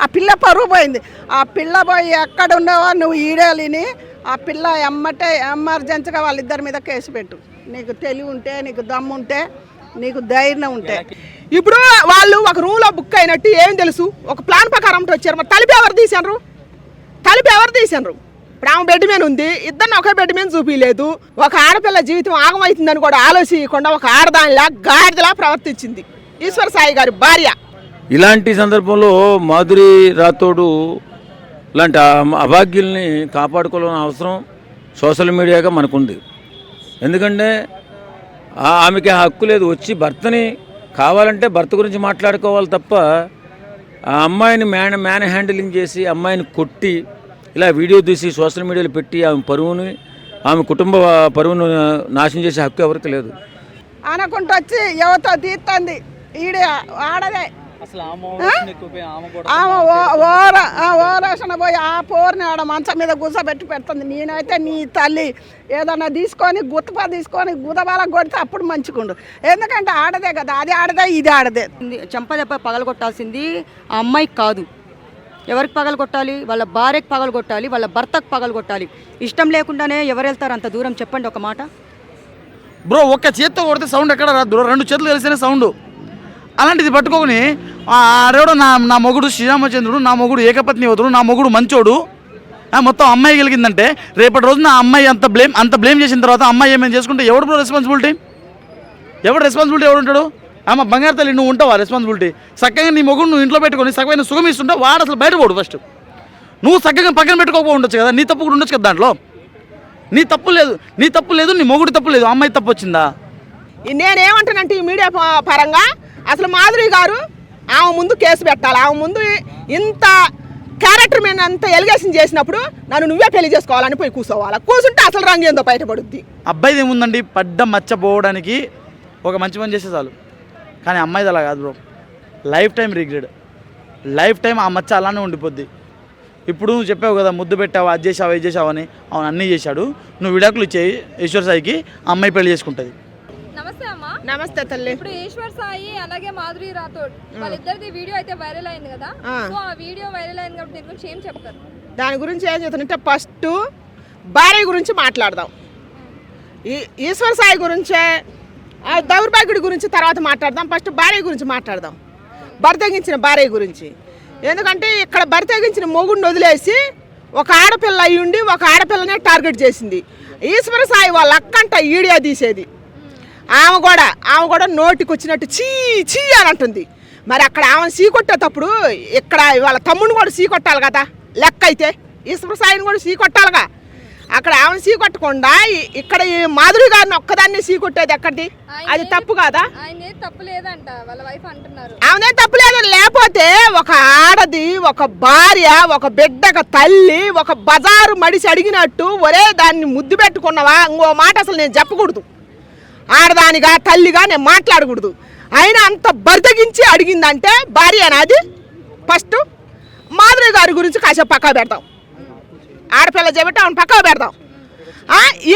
ఆ పిల్ల పరువు పోయింది. ఆ పిల్ల పోయి ఎక్కడ ఉండవో నువ్వు ఈడేలిని ఆ పిల్ల ఎమ్మటే ఎమర్జెన్సీగా వాళ్ళిద్దరి మీద కేసు పెట్టు. నీకు తెలివి ఉంటే, నీకు దమ్ము ఉంటే, నీకు ధైర్యం ఉంటే. ఇప్పుడు వాళ్ళు ఒక రూమ్లో బుక్ అయినట్టు ఏం తెలుసు, ఒక ప్లాన్ ప్రకారం వచ్చారు. మరి తలుపు ఎవరు తీసారు? ఇప్పుడు ఆమె బెడ్ మీద ఉంది, ఇద్దరిని ఒకే బెడ్ మీద చూపించలేదు. ఒక ఆడపిల్ల జీవితం ఆగమవుతుందని కూడా ఆలోచించకుండా ఒక ఆడదానిలా గాడిదలా ప్రవర్తించింది ఈశ్వర్ సాయి గారి భార్య. ఇలాంటి సందర్భంలో మాధురి రాథోడు ఇలాంటి అభాగ్యుల్ని కాపాడుకోవాలని అవసరం సోషల్ మీడియాగా మనకుంది. ఎందుకంటే ఆమెకి హక్కు లేదు. వచ్చి భర్తని కావాలంటే భర్త గురించి మాట్లాడుకోవాలి తప్ప ఆ అమ్మాయిని మ్యాన్ హ్యాండిలింగ్ చేసి అమ్మాయిని కొట్టి ఇలా వీడియో తీసి సోషల్ మీడియాలో పెట్టి ఆమె పరువుని, ఆమె కుటుంబ పరువును నాశనం చేసే హక్కు ఎవరికి లేదు. అనకుంటూ వచ్చి ఎవరితో తీస్తుంది ఈడే ఆడదే. ఓరేషన్ పోయి ఆ పోరుని ఆడ మంచం మీద గుసబెట్టి పెడుతుంది. నేనైతే నీ తల్లి ఏదన్నా తీసుకొని గుత్తపా తీసుకొని గుదబాల కొడితే అప్పుడు మంచిగుండు. ఎందుకంటే ఆడదే కదా, అది ఆడదే ఇది ఆడదే. చెంపదెబ్బ పగలగొట్టాల్సింది ఆ అమ్మాయికి కాదు. ఎవరికి పగలగొట్టాలి? వాళ్ళ భార్యకి పగలగొట్టాలి, వాళ్ళ భర్తకు పగలగొట్టాలి. ఇష్టం లేకుండానే ఎవరు వెళ్తారు అంత దూరం? చెప్పండి ఒక మాట. బ్రో ఒక్క చేత్తో కొడితే సౌండ్ ఎక్కడ రాదు, రెండు చేతులు కలిస్తేనే సౌండ్. అలాంటిది పట్టుకొని ఆడేవాడు నా మొగుడు శ్రీరామచంద్రుడు, నా మొగుడు ఏకపత్ని వదుడు, నా మొగుడు మంచోడు, మొత్తం అమ్మాయి కలిగిందంటే రేపటి రోజున అమ్మాయి అంత బ్లేమ్ చేసిన తర్వాత అమ్మాయి ఏమైనా చేసుకుంటే ఎవడు బ్రో రెస్పాన్సిబిలిటీ? ఎవడు ఉంటాడు? అమ్మ బంగారు తల్లి నువ్వు ఉంటావా రెస్పాన్సిబిలిటీ? చక్కగా నీ మొగుడు నువ్వు ఇంట్లో పెట్టుకొని చక్కగా సుఖం ఇస్తుంటావు, వాడు అసలు బయట పోడు. ఫస్ట్ నువ్వు చక్కగా పక్కన పెట్టుకోకపో ఉండొచ్చు కదా, నీ తప్పు కూడా ఉండొచ్చు కదా దాంట్లో. నీ తప్పు లేదు, నీ మొగుడు తప్పు లేదు, అమ్మాయి తప్పు వచ్చిందా? నేనేమంటానంటే ఈ మీడియా పరంగా అసలు మాధురి గారు ఆమె ముందు కేసు పెట్టాలి. ఆమె ముందు ఇంత క్యారెక్టర్ మీద అంత ఎలిగేషన్ చేసినప్పుడు నన్ను నువ్వే పెళ్లి చేసుకోవాలని పోయి కూర్చుంటే అసలు రంగు ఏందో బయటపడుద్ది. అబ్బాయిది ఏముందండి, పడ్డ మచ్చపోవడానికి ఒక మంచి పని చేస్తే చాలు. కానీ అమ్మాయిది అలా కాదు bro, life time regret, life time ఆ మచ్చ అలానే ఉండిపోద్ది. ఇప్పుడు నువ్వు చెప్పావు కదా ముద్దు పెట్టావు, అది చేసావు ఇది చేసావు అని. అవును అన్నీ చేశాడు. నువ్వు విడాకులు ఇచ్చేయి ఈశ్వర్ సాయికి, అమ్మాయి పెళ్లి చేసుకుంటుంది. నమస్తే అమ్మా. నమస్తే తల్లి. ఇప్పుడు ఈశ్వర్ సాయి అలాగే మాధురి రాథోడ్ వాళ్ళిద్దరిది వీడియో అయితే వైరల్ అయింది కదా, సో ఆ వీడియో వైరల్ అయింది కాబట్టి దీని గురించి ఏం చెప్తారు? దాని గురించి ఏం చెప్తానంటే ఫస్ట్ భార్య గురించి మాట్లాడదాం. ఈశ్వర్ సాయి గురించే దౌర్భాగ్యుడి గురించి తర్వాత మాట్లాడదాం. ఫస్ట్ భార్య గురించి మాట్లాడదాం, భర్తగించిన భార్య గురించి. ఎందుకంటే ఇక్కడ భర్తగించిన మొగుడిని వదిలేసి ఒక ఆడపిల్ల అయి ఉండి ఒక ఆడపిల్లనే టార్గెట్ చేసింది. ఈశ్వర సాయి వాళ్ళ అక్కంట ఈడియా తీసేది. ఆమె కూడా నోటికి వచ్చినట్టు చీ అని అంటుంది. మరి అక్కడ ఆమెను సీకొట్టేటప్పుడు ఇక్కడ వాళ్ళ తమ్ముడిని కూడా సీకొట్టాలి కదా లెక్క అయితే, ఈశ్వర సాయిని కూడా సీకొట్టాలిగా. అక్కడ ఆమెను సీకొట్టకుండా ఇక్కడ ఈ మాధురి గారిని ఒక్కదాన్ని సీకొట్టేది ఎక్కడిది? అది తప్పు కాదా? తప్పు లేదంట వాళ్ళ వైఫ్ అంటున్నారు. ఆమెనే తప్పు లేదు. లేకపోతే ఒక ఆడది, ఒక భార్య, ఒక బిడ్డక తల్లి, ఒక బజారు మడిసి అడిగినట్టు ఒరే దాన్ని ముద్దు పెట్టుకున్నావా? ఇంకో మాట అసలు నేను చెప్పకూడదు, ఆడదానిగా తల్లిగా నేను మాట్లాడకూడదు. అయినా అంత బర్దగించి అడిగిందంటే భార్య నాది. ఫస్ట్ మాధురి గారి గురించి కాసేపు పక్కా పెడతాం, ఆడపిల్ల చెబితే ఆమెను పక్కా పెడదాం.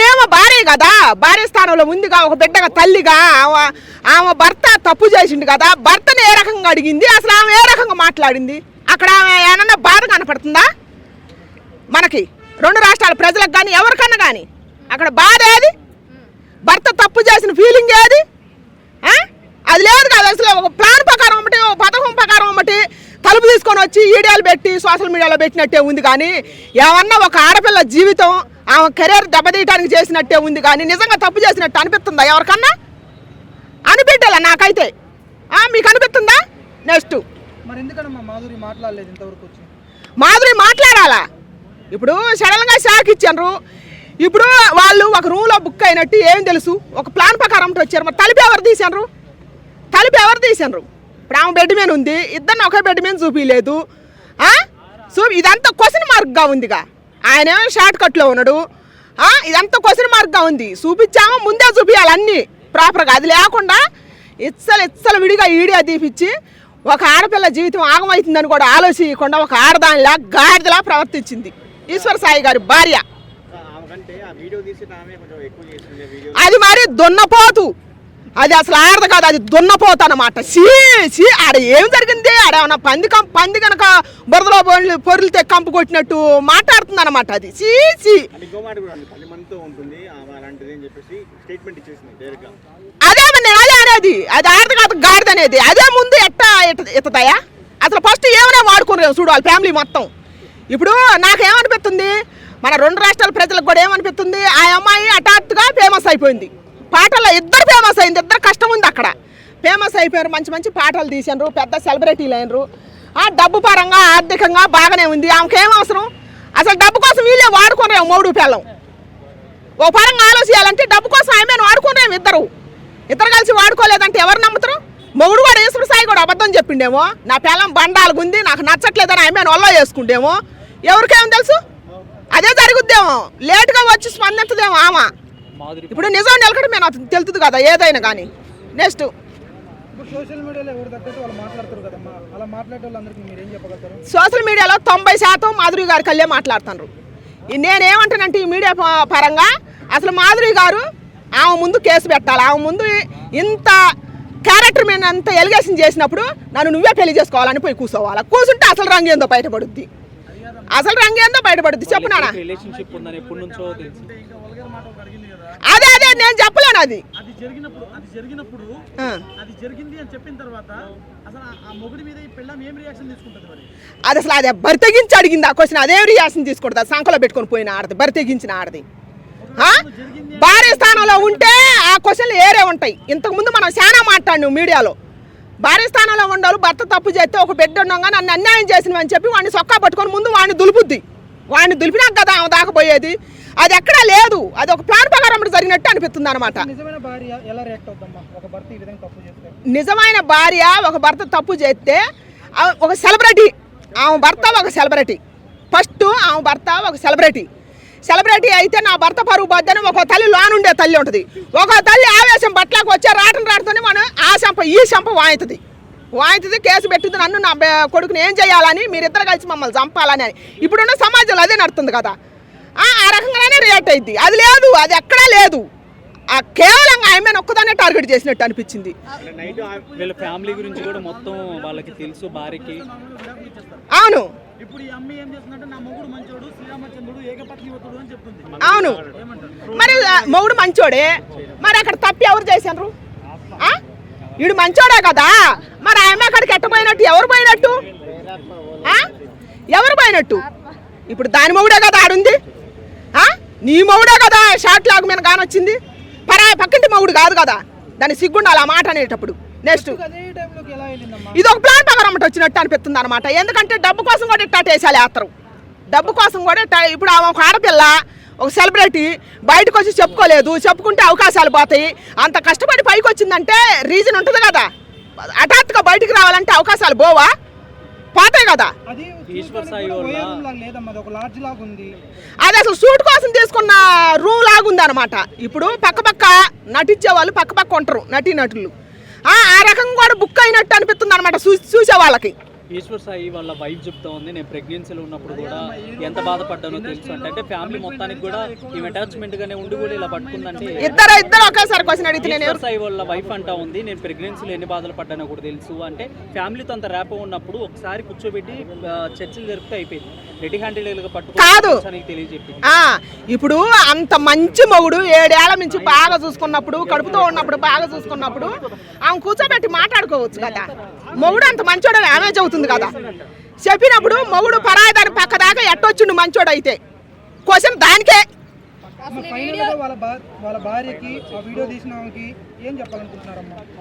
ఏమో భార్య కదా, భార్య స్థానంలో ఉందిగా, ఒక బిడ్డగా తల్లిగా. ఆమె భర్త తప్పు చేసిండు కదా, భర్తను ఏ రకంగా అడిగింది, అసలు ఆమె ఏ రకంగా మాట్లాడింది? అక్కడ ఆమె ఏమన్నా బాధ కనపడుతుందా మనకి? రెండు రాష్ట్రాల ప్రజలకు కానీ ఎవరికన్నా కానీ అక్కడ బాధ ఏది? భర్త తప్పు చేసిన ఫీలింగ్ ఏది? అది లేదు కదా. అసలు ఒక ప్లాన్ ప్రకారం ఒకటి, ఒక పథకం ప్రకారం ఒకటి తలుపు తీసుకొని వచ్చి ఈడియాలు పెట్టి సోషల్ మీడియాలో పెట్టినట్టే ఉంది. కానీ ఏమన్నా ఒక ఆడపిల్ల జీవితం ఆమె కెరీర్ దెబ్బతీయడానికి చేసినట్టే ఉంది. కానీ నిజంగా తప్పు చేసినట్టు అనిపిస్తుందా ఎవరికన్నా? అనిపించాల నాకైతే. మీకు అనిపిస్తుందా? నెక్స్ట్ మాధురి మాట్లాడాలా? ఇప్పుడు సడన్గా షాక్ ఇచ్చారు. ఇప్పుడు వాళ్ళు ఒక రూమ్లో బుక్ అయినట్టు ఏం తెలుసు, ఒక ప్లాన్ ప్రకారం వచ్చారు. మరి తలుపు ఎవరు తీసారు? ఇప్పుడు ఆమె బెడ్ మీద ఉంది, ఇద్దరిని ఒకే బెడ్ మీద చూపించలేదు. ఇదంతా క్వశ్చన్ మార్క్గా ఉందిగా. ఆయన షార్ట్ కట్లో ఉన్నాడు. ఇదంతా క్వశ్చన్ మార్క్గా ఉంది. చూపించామో ముందే చూపించాలి అన్నీ ప్రాపర్గా. అది లేకుండా ఇచ్చలు విడిగా ఈడియా తీపిచ్చి ఒక ఆడపిల్ల జీవితం ఆగమవుతుందని కూడా ఆలోచించకుండా ఒక ఆడదానిలా గాడిదలా ప్రవర్తించింది ఈశ్వర సాయి గారి భార్య. అది మరి దున్నపోతు అది అసలు ఆడదు కాదు, అది దున్నపోతానమాట. ఆడ ఏం జరిగింది, ఆడేమన్నా పంది కనుక బురదలో పొరులతో కంపు కొట్టినట్టు మాట్లాడుతుంది అనమాట. అది అదే నేను అదే అనేది, అది ఆడదు కాదు గాడిద అనేది. అదే ముందు ఎత్తదయా అసలు ఫస్ట్ ఏమైనా వాడుకున్నారు చూడు వాళ్ళ ఫ్యామిలీ మొత్తం. ఇప్పుడు నాకేమనిపిస్తుంది, మన 2 రాష్ట్రాల ప్రజలకు కూడా ఏమనిపిస్తుంది, ఆ అమ్మాయి హఠాత్తుగా ఫేమస్ అయిపోయింది. పాటల్లో ఇద్దరు ఫేమస్ అయింది, ఇద్దరు కష్టం ఉంది అక్కడ. ఫేమస్ అయిపోయారు, మంచి మంచి పాటలు తీసారు, పెద్ద సెలబ్రిటీలు అయినరు. డబ్బు పరంగా ఆర్థికంగా బాగానే ఉంది. ఆమెకి ఏం అవసరం అసలు? డబ్బు కోసం వీళ్ళే వాడుకున్నాం మౌడు పిల్లం. ఓ పరంగా ఆలోచించాలంటే డబ్బు కోసం ఆమెను వాడుకున్నాం. ఇద్దరు కలిసి వాడుకోలేదంటే ఎవరు నమ్ముతారు? మొగుడు కూడా ఈశ్వర సాయి కూడా అబద్ధం చెప్పిండేమో, నా పిల్లం బండాలుగుంది నాకు నచ్చట్లేదని ఆమెను వల్ల చేసుకుంటేమో. ఎవరికేమో తెలుసు, అదే జరుగుద్దేమో. లేటుగా వచ్చి స్పందించదేమో ఆమె. ఇప్పుడు నిజం నిలకడ మేము తెలుస్తుంది కదా ఏదైనా కానీ. నెక్స్ట్ సోషల్ మీడియాలో 90% మాధురి గారి కళ్ళే మాట్లాడుతున్నారు. నేనేమంటానంటే ఈ మీడియా పరంగా అసలు మాధురి గారు ఆమె ముందు కేసు పెట్టాలి. ఆమె ముందు ఇంత క్యారెక్టర్ మీద అంత ఎలిగేషన్ చేసినప్పుడు నన్ను నువ్వే పెళ్లి చేసుకోవాలని పోయి కూర్చోవాలి. కూర్చుంటే అసలు రంగేందో బయటపడుద్ది. చెప్పు నాన్న. అదే నేను చెప్పలేను. అది అసలు అదే బరితెగించి అడిగింది ఆ క్వశ్చన్. అదేం రియాక్షన్ తీసుకుంటుంది? సంఖలో పెట్టుకొని పోయిన ఆడది, బరితెగించిన ఆడది. భార్య స్థానంలో ఉంటే ఆ క్వశ్చన్లు ఏరే ఉంటాయి. ఇంతకుముందు మనం చాలా మాట్లాడినాం మీడియాలో. భార్య స్థానంలో ఉండాలి, భర్త తప్పు చేస్తే ఒక బిడ్డ ఉండగా నన్ను అన్యాయం చేసినవని చెప్పి వాడిని సొక్కా పట్టుకొని ముందు వాడిని దులుపుద్ది. వాడిని దులిపినాక కదా ఆమె దాకపోయేది. అది ఎక్కడా లేదు. అది ఒక ప్లాన్ ప్రకారం జరిగినట్టు అనిపిస్తుంది అనమాట. నిజమైన భార్య ఒక భర్త తప్పు చేస్తే ఒక సెలబ్రిటీ, ఆమె భర్త ఒక సెలబ్రిటీ. ఫస్ట్ ఆమె భర్త ఒక సెలబ్రిటీ అయితే నా భర్త పరుగు బద్దని ఒక తల్లి లోనుండే తల్లి ఉంటుంది. ఒక తల్లి ఆవేశం బట్టలకు వచ్చే రాటతోనే మనం ఆ ఈ శంప వాయించుది కేసు పెట్టింది. నన్ను నా కొడుకుని ఏం చేయాలని, మీరిద్దరు కలిసి మమ్మల్ని చంపాలని అని ఇప్పుడున్న సమాజంలో అదే నడుతుంది కదా. ఆ రకంగానే రియాక్ట్ అయింది. అది లేదు, అది ఎక్కడా లేదు. కేవలం ఆమె ఒక్కదానే టార్గెట్ చేసినట్టు అనిపించింది. అవును అవును, మరి మొగుడు మంచోడే, మరి అక్కడ తప్పి ఎవరు చేశారు? వీడు మంచోడే కదా, మరి ఆమె అక్కడికి ఎట్టపోయినట్టు? ఎవరు పోయినట్టు? ఇప్పుడు దాని మొగుడే కదా ఆడుంది. నీ మొగుడే కదా షార్ట్ లాగ్ మీద కానొచ్చింది. పక్కింటి మొగుడు కాదు కదా, దాన్ని సిగ్గుండాలి ఆ మాట అనేటప్పుడు. నెక్స్ట్ ఇది ఒక ప్లాన్ ప్రకారం వచ్చినట్టు అనిపిస్తుంది అనమాట. ఎందుకంటే డబ్బు కోసం కూడా ఇట్టా వేసాలి ఆత్రం. డబ్బు కోసం కూడా ఇప్పుడు ఆమె ఒక ఆడపిల్ల, ఒక సెలబ్రిటీ, బయటకు వచ్చి చెప్పుకోలేదు. చెప్పుకుంటే అవకాశాలు పోతాయి. అంత కష్టపడి పైకి వచ్చిందంటే రీజన్ ఉంటుంది కదా. హఠాత్తుగా బయటికి రావాలంటే అవకాశాలు పోతాయి కదా. అది అసలు షూట్ కోసం తీసుకున్న రూమ్ లాగుంది అనమాట. ఇప్పుడు పక్క నటించే వాళ్ళు పక్క ఉంటారు, నటీనటులు. ఆ రకంగా కూడా బుక్ అయినట్టు అనిపిస్తుంది అనమాట చూసే వాళ్ళకి. ఈశ్వర్ సాయి వాళ్ళ వైఫ్ చెప్తా ఉంది, నేను ప్రెగ్నెన్సీలో ఉన్నప్పుడు కూడా ఎంత బాధపడ్డానో తెలుసు అంటే ఫ్యామిలీ మొత్తానికి కూడా ఈ అటాచ్మెంట్ గానే ఉండి కూడా ఇలా పట్టుకుందంటే ఇద్దరు ఒకేసారి క్వశ్చన్ అడిగితే ఈశ్వర్ సాయి వాళ్ళ వైఫ్ అంటా ఉంది, నేను ప్రెగ్నెన్సీలో ఎన్ని బాధలు పడ్డానో కూడా తెలుసు అంటే ఫ్యామిలీతో అంత ర్యాప్ ఉన్నప్పుడు ఒకసారి కూర్చోబెట్టి చర్చలు జరిపితే అయిపోయింది. రెడీ హ్యాండెడ్ గా పట్టుకోవాలి తెలియజెప్పి. ఇప్పుడు అంత మంచి మొగుడు 7 ఏళ్ల నుంచి బాగా చూసుకున్నప్పుడు, కడుపుతో ఉన్నప్పుడు బాగా చూసుకున్నప్పుడు ఆమె కూర్చోబెట్టి మాట్లాడుకోవచ్చు కదా. మొగుడు అంత మంచోడని ఆమె చెబుతుంది కదా. చెప్పినప్పుడు మొగుడు పరాయి దాని పక్క దాకా ఎట్టొచ్చిండు మంచోడు అయితే క్వశ్చన్ దానికే.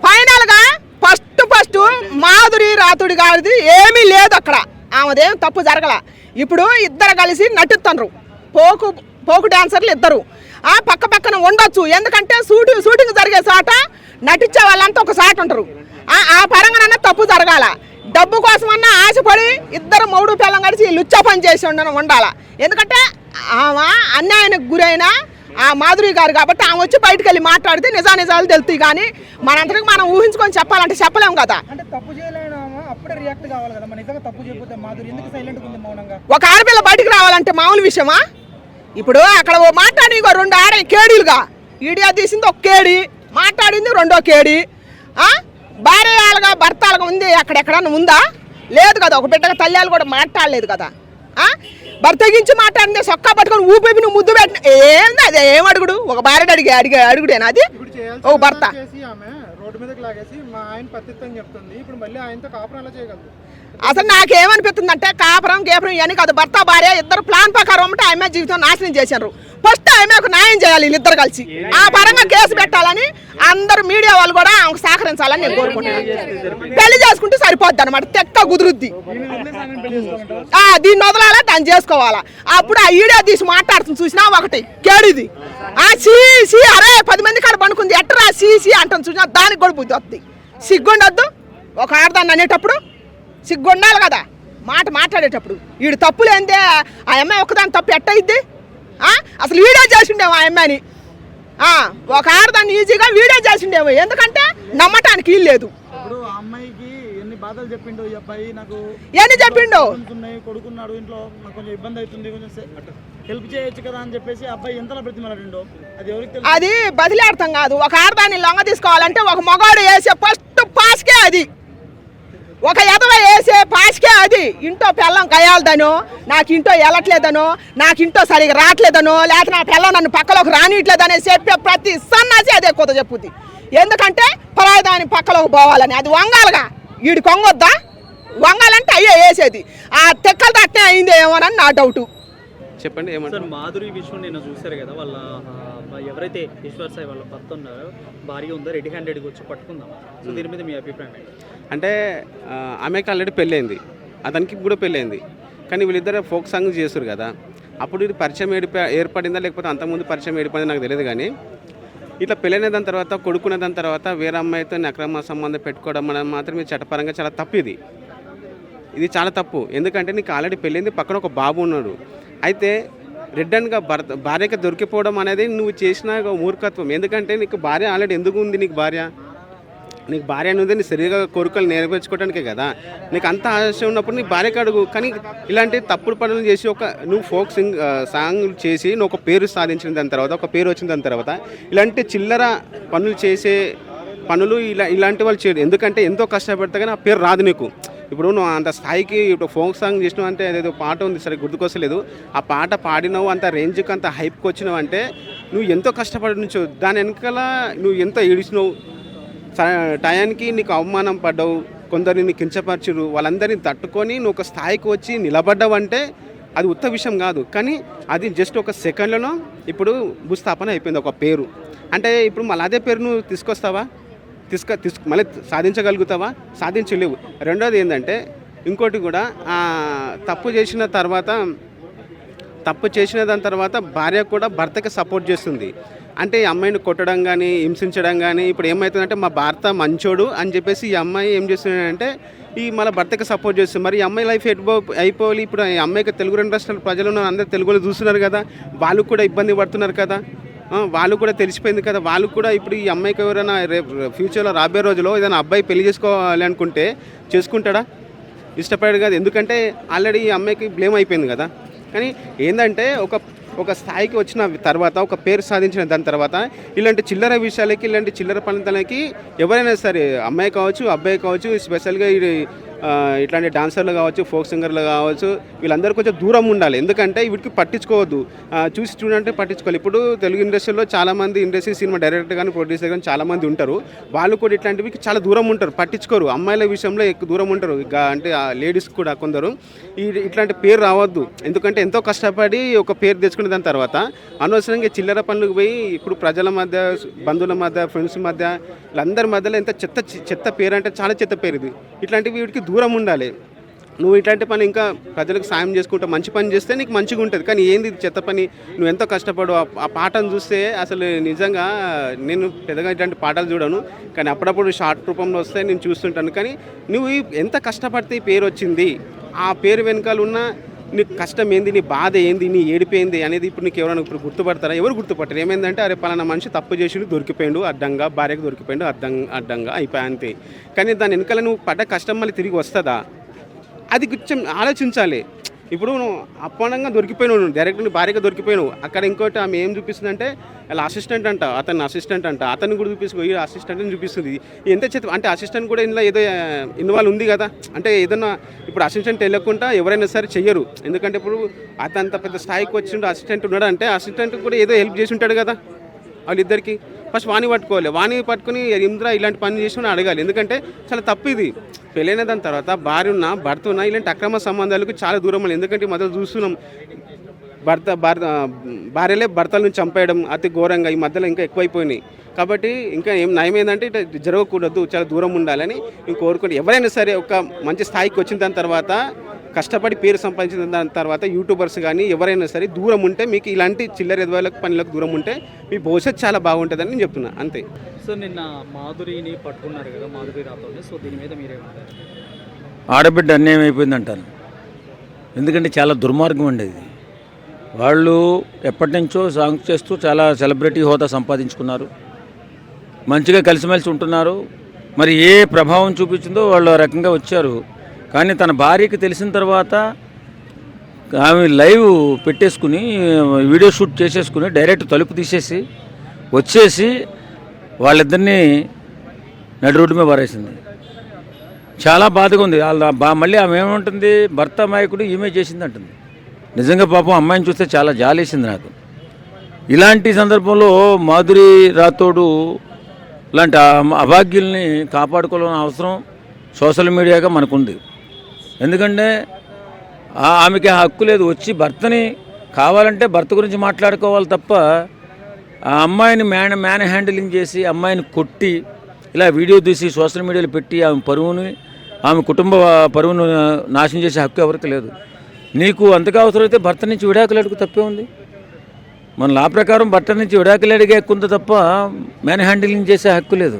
ఫైనల్ గా ఫస్ట్ మాధురి రాతుడి గారిది ఏమీ లేదు అక్కడ. ఆమెదేం తప్పు జరగల. ఇప్పుడు ఇద్దరు కలిసి నటిస్తున్నారు, పోకు డాన్సర్లు ఇద్దరు. పక్కన ఉండొచ్చు, ఎందుకంటే షూటింగ్ జరిగే చోట నటించే వాళ్ళంతా ఒక చోట ఉంటారు. ఆ పరంగానన్నా తప్పు జరగాల. డబ్బు కోసమన్నా ఆశపడి ఇద్దరు మొగుడు పిల్లం కలిసి లుచ్చా పని చేసి ఉండాల. ఎందుకంటే ఆమె అన్యాయానికి గురైన ఆ మాధురి గారు కాబట్టి ఆమె వచ్చి బయటకు వెళ్ళి మాట్లాడితే నిజాలు తెలుస్తాయి. కానీ మనంతటికి మనం ఊహించుకొని చెప్పాలంటే చెప్పలేము కదా. ఒక ఆడపిల్ల బయటకు రావాలంటే మామూలు విషయమా? ఇప్పుడు అక్కడ మాట్లాడి 2 కేడీలుగా వీడియో తీసింది ఒక కేడి, మాట్లాడింది రెండో కేడి. భార్యలుగా భర్తలుగా ఉంది అక్కడెక్కడన్నా ఉందా? లేదు కదా. ఒక బిడ్డగా తల్లిలు కూడా మాట్లాడలేదు కదా. భర్తగించి మాట్లాడింది సొక్కా పట్టుకొని ఊపి నువ్వు ముద్దు పెట్టిన ఏంది అది? ఏం అడుగుడు? ఒక భార్యని అడుగుడేనా అది? ఒక భర్త రోడ్డు మీదకి లాగేసి మా ఆయన పత్తిత్తని చెప్తుంది. ఇప్పుడు మళ్ళీ ఆయనతో కాపురం ఎలా చేయగలదు? అసలు నాకేమనిపిస్తుంది అంటే కాపురం గేపురం ఇవన్నీ కాదు. భర్త భార్య ఇద్దరు ప్లాన్ ప్రకారం ఉంటే ఆమె జీవితం నాశనం చేశారు. ఫస్ట్ ఆమెకు న్యాయం చేయాలి వీళ్ళిద్దరు కలిసి. ఆ పరంగా కేసు పెట్టాలని అందరు మీడియా వాళ్ళు కూడా ఆమెకు సహకరించాలని నేను కోరుకుంటున్నాను. పెళ్లి చేసుకుంటే సరిపోద్ది అనమాట. తెక్క కుదురుద్ది. దీన్ని వదలాలా, దాన్ని చేసుకోవాలా. అప్పుడు ఆ ఈడియో తీసి మాట్లాడుతుంది చూసినా ఒకటి కేడిది. అరే 10 మంది కాడ పనుకుంది ఎట్టరా సీ అంటాను చూసినా దానికి కూడా బుద్ధి వస్తుంది. సిగ్గుండొద్దు ఒక ఆడదాన్ని అనేటప్పుడు. సిగ్గుండాలి కదా మాట్లాడేటప్పుడు. వీడు తప్పులేందే ఆ అమ్మాయి ఒక్కదాని తప్పు ఎట్టయిద్ది? అసలు వీడియో చేసిండేమో ఆ అమ్మాయిని. ఒక ఆడదాన్ని ఈజీగా వీడియో చేసిండేమో. ఎందుకంటే నమ్మటానికి వీలు లేదు. ఇప్పుడు ఆ అమ్మాయికి ఎన్ని బాధలు చెప్పిండు ఈ అబ్బాయి. నాకు ఎన్ని చెప్పిండు? కొడుకున్నాడు ఇంట్లో, నాకు కొంచెం ఇబ్బంది అవుతుంది, కొంచెం హెల్ప్ చేయొచ్చు కదా అని చెప్పేసి అబ్బాయి ఎంతలా బ్రతిమలాడిండో అది ఎవరికి తెలుసు? అది బదిలాడతాం కాదు. ఒక ఆడదాన్ని లొంగ తీసుకోవాలంటే ఒక మగాడు వేసే ఫస్ట్ పాస్కే అది. ఒక ఎదవ వేసే పాస్కే అది. ఇంట్లో పెళ్ళం కయ్యాలదనో, నాకు ఇంట్లో వెళ్ళట్లేదనో, నాకు ఇంట్లో సరిగా రావట్లేదనో, లేకపోతే నా పెళ్ళం నన్ను పక్కలోకి రానియట్లేదనే చెప్పే ప్రతి సన్నాసి అదే కొత్త చెప్పుద్ది. ఎందుకంటే పరాయి దాని పక్కలోకి పోవాలని. అది వంగాలుగా వీడి కొంగొద్దా? వంగాలంటే అయ్యే వేసేది. ఆ తెక్కలు తట్టే అయింది ఏమోనని నా డౌటు. చెప్పండి ఏమంటారు? సార్ మాధురి విషయం నేను చూశారు కదా, వాళ్ళ ఎవరైతే ఈశ్వర్ సాయి వాళ్ళ భర్త ఉన్నారో భార్య ఉందో రెడీ హ్యాండెడ్గా వచ్చి పట్టుకుందాం. సో దీని మీద మీ అభిప్రాయం ఏంటి? అంటే ఆమెకి ఆల్రెడీ పెళ్ళైంది, అతనికి కూడా పెళ్ళైంది. కానీ వీళ్ళిద్దరు ఫోక్ సాంగ్ చేస్తారు కదా. అప్పుడు ఇది పరిచయం ఏర్పడిందా లేకపోతే అంతకుముందు పరిచయం ఏర్పడిందా నాకు తెలియదు. కానీ ఇట్లా పెళ్ళైన దాని తర్వాత కొడుకున్న దాని తర్వాత వేరే అమ్మాయితో అక్రమ సంబంధం పెట్టుకోవడం అనేది మాత్రం ఇది చట్టపరంగా చాలా తప్పు. ఇది చాలా తప్పు. ఎందుకంటే నీకు ఆల్రెడీ పెళ్ళైంది, పక్కన ఒక బాబు ఉన్నాడు. అయితే రెడ్డన్గా భార్యకి దొరికిపోవడం అనేది నువ్వు చేసిన మూర్ఖత్వం. ఎందుకంటే నీకు భార్య ఆల్రెడీ ఎందుకు ఉంది? నీకు భార్య అనేది నీ సరిగా కోరికలు నెరవేర్చుకోవడానికే కదా. నీకు అంత ఆశ ఉన్నప్పుడు నీ భార్యకు అడుగు. కానీ ఇలాంటి తప్పుడు పనులు చేసి నువ్వు ఫోక్ సాంగ్ చేసి నువ్వు ఒక పేరు సాధించిన దాని తర్వాత, ఒక పేరు వచ్చిన దాని తర్వాత ఇలాంటి చిల్లర పనులు చేసే పనులు ఇలాంటి వాళ్ళు చేయరు. ఎందుకంటే ఎంతో కష్టపడితే కానీ ఆ పేరు రాదు నీకు. ఇప్పుడు నువ్వు అంత స్థాయికి ఇప్పుడు ఫోక్ సాంగ్ చేసినావు అంటే అదేదో పాట ఉంది సరే గుర్తుకొస్తలేదు. ఆ పాట పాడినావు, అంత రేంజ్కి అంత హైప్కి వచ్చినావు అంటే నువ్వు ఎంతో కష్టపడి నుంచో. దాని వెనకాల నువ్వు ఎంతో ఏడిచినావు, టయానికి నీకు అవమానం పడ్డావు, కొందరిని కించపరచురు, వాళ్ళందరినీ తట్టుకొని నువ్వు ఒక స్థాయికి వచ్చి నిలబడ్డావు అంటే అది ఉత్త విషయం కాదు. కానీ అది జస్ట్ ఒక సెకండ్లోనో ఇప్పుడు భూస్థాపన అయిపోయింది ఒక పేరు. అంటే ఇప్పుడు మళ్ళీ అదే పేరు నువ్వు తీసుకొస్తావా? మళ్ళీ సాధించగలుగుతావా? సాధించలేవు. రెండోది ఏంటంటే ఇంకోటి కూడా తప్పు చేసిన దాని తర్వాత భార్య కూడా భర్తకి సపోర్ట్ చేస్తుంది. అంటే ఈ అమ్మాయిని కొట్టడం కానీ హింసించడం కానీ ఇప్పుడు ఏమవుతుందంటే మా భర్త మంచోడు అని చెప్పేసి ఈ అమ్మాయి ఏం చేస్తున్నాడంటే ఈ మళ్ళీ భర్తకి సపోర్ట్ చేస్తుంది. మరి ఈ అమ్మాయి లైఫ్ అయిపోవాలి. ఇప్పుడు ఈ అమ్మాయికి తెలుగు రాష్ట్రాల ప్రజలు అందరూ తెలుగులో చూస్తున్నారు కదా, వాళ్ళు కూడా ఇబ్బంది పడుతున్నారు కదా, వాళ్ళు కూడా తెలిసిపోయింది కదా. వాళ్ళు కూడా ఇప్పుడు ఈ అమ్మాయికి ఎవరైనా ఫ్యూచర్లో రాబోయే రోజులో ఏదైనా అబ్బాయి పెళ్లి చేసుకోవాలి అనుకుంటే చేసుకుంటాడా? ఇష్టపడాడు కదా. ఎందుకంటే ఆల్రెడీ ఈ అమ్మాయికి బ్లేమ్ అయిపోయింది కదా. కానీ ఏంటంటే ఒక స్థాయికి వచ్చిన తర్వాత, ఒక పేరు సాధించిన దాని తర్వాత ఇలాంటి చిల్లర విషయాలకి, ఇలాంటి చిల్లర పనులకి ఎవరైనా సరే అమ్మాయి కావచ్చు అబ్బాయి కావచ్చు, స్పెషల్గా ఇట్లాంటి డాన్సర్లు కావచ్చు, ఫోక్ సింగర్లు కావచ్చు, వీళ్ళందరూ కొంచెం దూరం ఉండాలి. ఎందుకంటే వీటికి పట్టించుకోవద్దు. చూసి చూడంటే పట్టించుకోవాలి. ఇప్పుడు తెలుగు ఇండస్ట్రీలో చాలామంది సినిమా డైరెక్టర్ కానీ ప్రొడ్యూసర్ కానీ చాలామంది ఉంటారు. వాళ్ళు కూడా ఇట్లాంటివి చాలా దూరం ఉంటారు, పట్టించుకోరు. అమ్మాయిల విషయంలో ఎక్కువ దూరం ఉంటారు. అంటే లేడీస్ కూడా కొందరు ఇట్లాంటి పేరు రావద్దు. ఎందుకంటే ఎంతో కష్టపడి ఒక పేరు తెచ్చుకునే దాని తర్వాత అనవసరంగా చిల్లర పనులకు పోయి ఇప్పుడు ప్రజల మధ్య, బంధువుల మధ్య, ఫ్రెండ్స్ మధ్య, వీళ్ళందరి మధ్యలో ఎంత చెత్త పేరు అంటే చాలా చెత్త పేరు ఇది. ఇట్లాంటివి వీటికి దూరం ఉండాలి. నువ్వు ఇట్లాంటి పని ఇంకా ప్రజలకు సాయం చేసుకుంటా మంచి పని చేస్తే నీకు మంచిగా ఉంటుంది. కానీ ఏంది చెత్త పని? నువ్వు ఎంతో కష్టపడు. ఆ పాటను చూస్తే అసలు నిజంగా నేను పెద్దగా ఇట్లాంటి పాటలు చూడను, కానీ అప్పుడప్పుడు షార్ట్ రూపంలో వస్తే నేను చూస్తుంటాను. కానీ నువ్వు ఎంత కష్టపడితే ఈ పేరు వచ్చింది, ఆ పేరు వెనకాల ఉన్న నీ కష్టం ఏంది, నీ బాధ ఏంది, నీ ఏడిపోయింది అనేది ఇప్పుడు నీకు ఎవరైనా ఇప్పుడు గుర్తుపడతారా? ఎవరు గుర్తుపడతారు? ఏమైందంటే అరే పలానా మనిషి తప్పు చేసి దొరికిపోయాడు అడ్డంగా, భార్యకు దొరికిపోయాడు అడ్డంగా అయిపోయా అంతే. కానీ దాని వెనకాల నువ్వు పడ్డ కష్టం మళ్ళీ తిరిగి వస్తుందా? అది కొంచెం ఆలోచించాలి. ఇప్పుడు నువ్వు అప్పనంగా దొరికిపోయినావు, నువ్వు డైరెక్ట్ నీ భార్యగా దొరికిపోయినావు. అక్కడ ఇంకోటి ఆమె ఏం చూపిస్తుందంటే అలా అసిస్టెంట్ అంట, అతను అసిస్టెంట్ అంట, అతన్ని కూడా చూపిస్తుంది, ఈ అసిస్టెంట్ అని చూపిస్తుంది. ఎంత చేతి అంటే అసిస్టెంట్ కూడా ఇందులో ఏదో ఇన్వాల్వ్ ఉంది కదా. అంటే ఏదన్నా ఇప్పుడు అసిస్టెంట్ వెళ్ళకుండా ఎవరైనా సరే చెయ్యరు. ఎందుకంటే ఇప్పుడు అతను పెద్ద స్థాయికి వచ్చిండు అసిస్టెంట్ ఉన్నాడు అంటే అసిస్టెంట్ కూడా ఏదో హెల్ప్ చేసి ఉంటాడు కదా వాళ్ళిద్దరికి. ఫస్ట్ వాణి పట్టుకోవాలి, వాణి పట్టుకుని ఇంద్ర ఇలాంటి పని చేసి అడగాలి. ఎందుకంటే చాలా తప్పు ఇది. పెళ్ళైన దాని తర్వాత భార్య ఉన్నా భర్త ఉన్నా ఇలాంటి అక్రమ సంబంధాలకు చాలా దూరం ఉంది. ఎందుకంటే మొదలు చూస్తున్నాం భార్యలే భర్తలను చంపేయడం అతి ఘోరంగా ఈ మధ్యలో ఇంకా ఎక్కువైపోయినాయి. కాబట్టి ఇంకా ఏం నయం ఏంటంటే ఇట్లా జరగకూడదు, చాలా దూరం ఉండాలని నేను కోరుకుంటే ఎవరైనా సరే ఒక మంచి స్థాయికి వచ్చిన దాని తర్వాత కష్టపడి పేరు సంపాదించిన దాని తర్వాత యూట్యూబర్స్ కానీ ఎవరైనా సరే దూరం ఉంటే మీకు ఇలాంటి చిల్లర ఎదవాళ్ళకు పనులకు దూరం ఉంటే మీ భవిష్యత్తు చాలా బాగుంటుందని నేను చెప్తున్నా అంతే. సో నిన్న మాధురిని పట్టుకున్నారు కదా, మాధురి రాథోడ్ని. సో దీని మీద మీరేమంటారు? ఆడబిడ్డ అన్యాయం అయిపోయింది అంటాను. ఎందుకంటే చాలా దుర్మార్గం అండి ఇది. వాళ్ళు ఎప్పటి నుంచో సాంగ్స్ చేస్తూ చాలా సెలబ్రిటీ హోదా సంపాదించుకున్నారు, మంచిగా కలిసిమెలిసి ఉంటున్నారు. మరి ఏ ప్రభావం చూపించిందో వాళ్ళు ఆ రకంగా వచ్చారు. కానీ తన భార్యకి తెలిసిన తర్వాత ఆమె లైవ్ పెట్టేసుకుని వీడియో షూట్ చేసేసుకుని డైరెక్ట్ తలుపు తీసేసి వచ్చేసి వాళ్ళిద్దరినీ నడి రోడ్డు మీద పారేసింది. చాలా బాధగా ఉంది. మళ్ళీ ఆమె ఏమంటుంది, భర్త అమాయకుడు ఈమె చేసింది అంటుంది. నిజంగా పాపం అమ్మాయిని చూస్తే చాలా జాలేసింది నాకు. ఇలాంటి సందర్భంలో మాధురి రాథోడు లాంటి అభాగ్యుల్ని కాపాడుకోవాలని అవసరం సోషల్ మీడియాగా మనకుంది. ఎందుకంటే ఆమెకి ఆ హక్కు లేదు. వచ్చి భర్తని కావాలంటే భర్త గురించి మాట్లాడుకోవాలి తప్ప ఆ అమ్మాయిని మ్యాన్ హ్యాండిలింగ్ చేసి అమ్మాయిని కొట్టి ఇలా వీడియో తీసి సోషల్ మీడియాలో పెట్టి ఆమె పరువుని ఆమె కుటుంబ పరువును నాశనం చేసే హక్కు ఎవరికి లేదు. నీకు అంతగా అవసరమైతే భర్త నుంచి విడాకులు అడుగు తప్పే ఉంది. మన లా ప్రకారం భర్త నుంచి విడాకులు అడిగే హక్కు ఉంది తప్ప మ్యాన్ హ్యాండిలింగ్ చేసే హక్కు లేదు.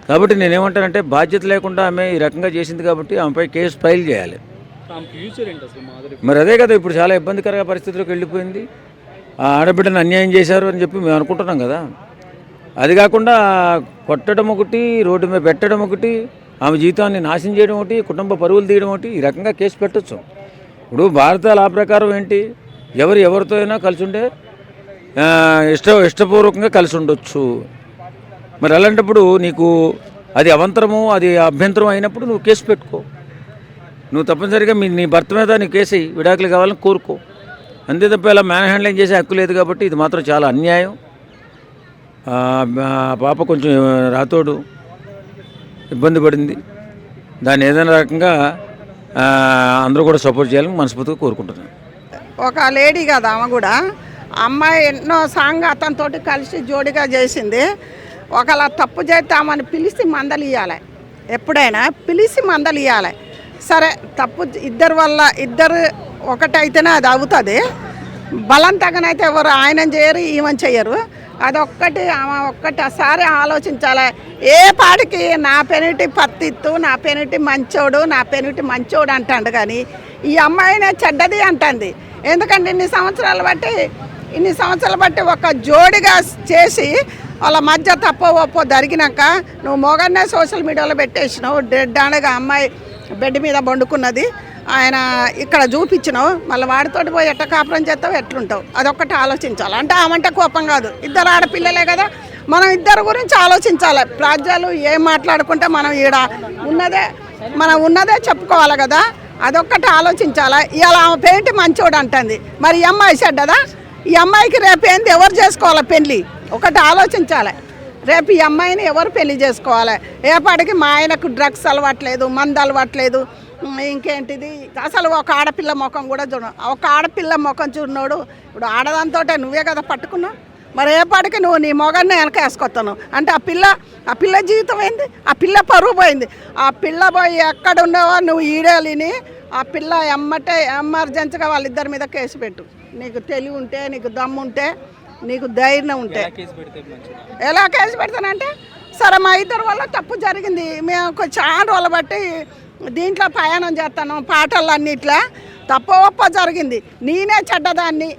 కాబట్టి నేనేమంటానంటే బాధ్యత లేకుండా ఆమె ఈ రకంగా చేసింది కాబట్టి ఆమెపై కేసు ఫైల్ చేయాలి. మరి అదే కదా ఇప్పుడు చాలా ఇబ్బందికర పరిస్థితులకు వెళ్ళిపోయింది. ఆ ఆడబిడ్డను అన్యాయం చేశారు అని చెప్పి మేము అనుకుంటున్నాం కదా. అది కాకుండా కొట్టడం ఒకటి, రోడ్డు మీద పెట్టడం ఒకటి, ఆమె జీవితాన్ని నాశనం చేయడం ఒకటి, కుటుంబ పరువులు తీయడం ఒకటి, ఈ రకంగా కేసు పెట్టచ్చు. ఇప్పుడు భారత లా ప్రకారం ఏంటి, ఎవరితో అయినా కలిసి ఉండే ఇష్టపూర్వకంగా కలిసి ఉండొచ్చు. మరి అలాంటప్పుడు నీకు అది అవంతరము, అది అభ్యంతరం అయినప్పుడు నువ్వు కేసు పెట్టుకో. నువ్వు తప్పనిసరిగా నీ భర్త మీద నీ కేసు విడాకులు కావాలని కోరుకో. అంతే తప్ప ఇలా మ్యాన్ హ్యాండ్లింగ్ చేసే హక్కు లేదు. కాబట్టి ఇది మాత్రం చాలా అన్యాయం. పాప కొంచెం రాథోడు ఇబ్బంది పడింది. దాన్ని ఏదైనా రకంగా అందరూ కూడా సపోర్ట్ చేయాలని మనస్ఫూర్తిగా కోరుకుంటున్నాను. ఒక లేడీ కదా ఆమె కూడా, అమ్మాయి ఎన్నో సాంగ్ అతనితోటి కలిసి జోడిగా చేసింది. ఒకవేళ తప్పు చేస్తే ఆమెను పిలిచి మందలు ఇవ్వాలి. ఎప్పుడైనా పిలిచి మందలు ఇవ్వాలి. సరే తప్పు ఇద్దరు ఒకటైతేనే అది అవుతుంది. బలంతగానైతే ఎవరు ఆయన చేయరు, ఈమెను చేయరు. అదొక్కటి ఆమె ఒక్కటిసారి ఆలోచించాలి. ఏ పాటికి నా పెనిటి పత్తిత్తు, నా పెనిటి మంచోడు, నా పెనిటి మంచోడు అంటాడు. కానీ ఈ అమ్మాయినే చెడ్డది అంటుంది. ఎందుకంటే ఇన్ని సంవత్సరాలు బట్టి ఒక జోడిగా చేసి వాళ్ళ మధ్య తప్పో ఒప్పో జరిగినాక నువ్వు మొగన్నే సోషల్ మీడియాలో పెట్టేసినావు. డెడ్ అనగా అమ్మాయి బెడ్ మీద వండుకున్నది, ఆయన ఇక్కడ చూపించినావు. మళ్ళీ వాడితోటి పోయి ఎట్ట కాపురం చేస్తావు, ఎట్లుంటావు, అదొక్కటి ఆలోచించాలి. అంటే ఆమంటే కోపం కాదు, ఇద్దరు ఆడపిల్లలే కదా, మనం ఇద్దరు గురించి ఆలోచించాలి. ప్రజలు ఏం మాట్లాడుకుంటే మనం ఉన్నదే చెప్పుకోవాలి కదా, అదొక్కటి ఆలోచించాలి. ఇలా ఆమె పెయింట్ మంచోడు అంటుంది. మరి ఈ అమ్మాయి చెడ్డదా? ఈ అమ్మాయికి రేపు ఏంది ఎవరు చేసుకోవాలి పెళ్ళి, ఒకటి ఆలోచించాలి. రేపు ఈ అమ్మాయిని ఎవరు పెళ్లి చేసుకోవాలి? ఏపాటికి మా ఆయనకు డ్రగ్స్ అలవాట్లేదు, మందు అలవాట్లేదు, ఇంకేంటిది అసలు ఒక ఆడపిల్ల ముఖం కూడా చూడ. ఒక ఆడపిల్ల ముఖం చూడినోడు ఇప్పుడు ఆడదాంతో నువ్వే కదా పట్టుకున్నావు. మరి ఏపాటికి నువ్వు నీ మొగాన్ని వెనక వేసుకొస్తాను అంటే ఆ పిల్ల జీవితం ఏంది? ఆ పిల్ల పరువు పోయింది. ఆ పిల్ల పోయి ఎక్కడ ఉండేవో నువ్వు ఈడేలిని ఆ పిల్ల ఎమ్మటే ఎమర్జెన్సీగా వాళ్ళిద్దరి మీద కేసు పెట్టు. నీకు తెలివి ఉంటే, నీకు దమ్ము ఉంటే, నీకు ధైర్యం ఉంటే. ఎలా కేసు పెడతానంటే సరే మా ఇద్దరు వల్ల తప్పు జరిగింది, మేము చాలా రోజులు బట్టి దీంట్లో ప్రయాణం చేస్తాను, పాటలు అన్నిట్లా తప్ప ఒప్ప జరిగింది, నేనే చెడ్డదాన్ని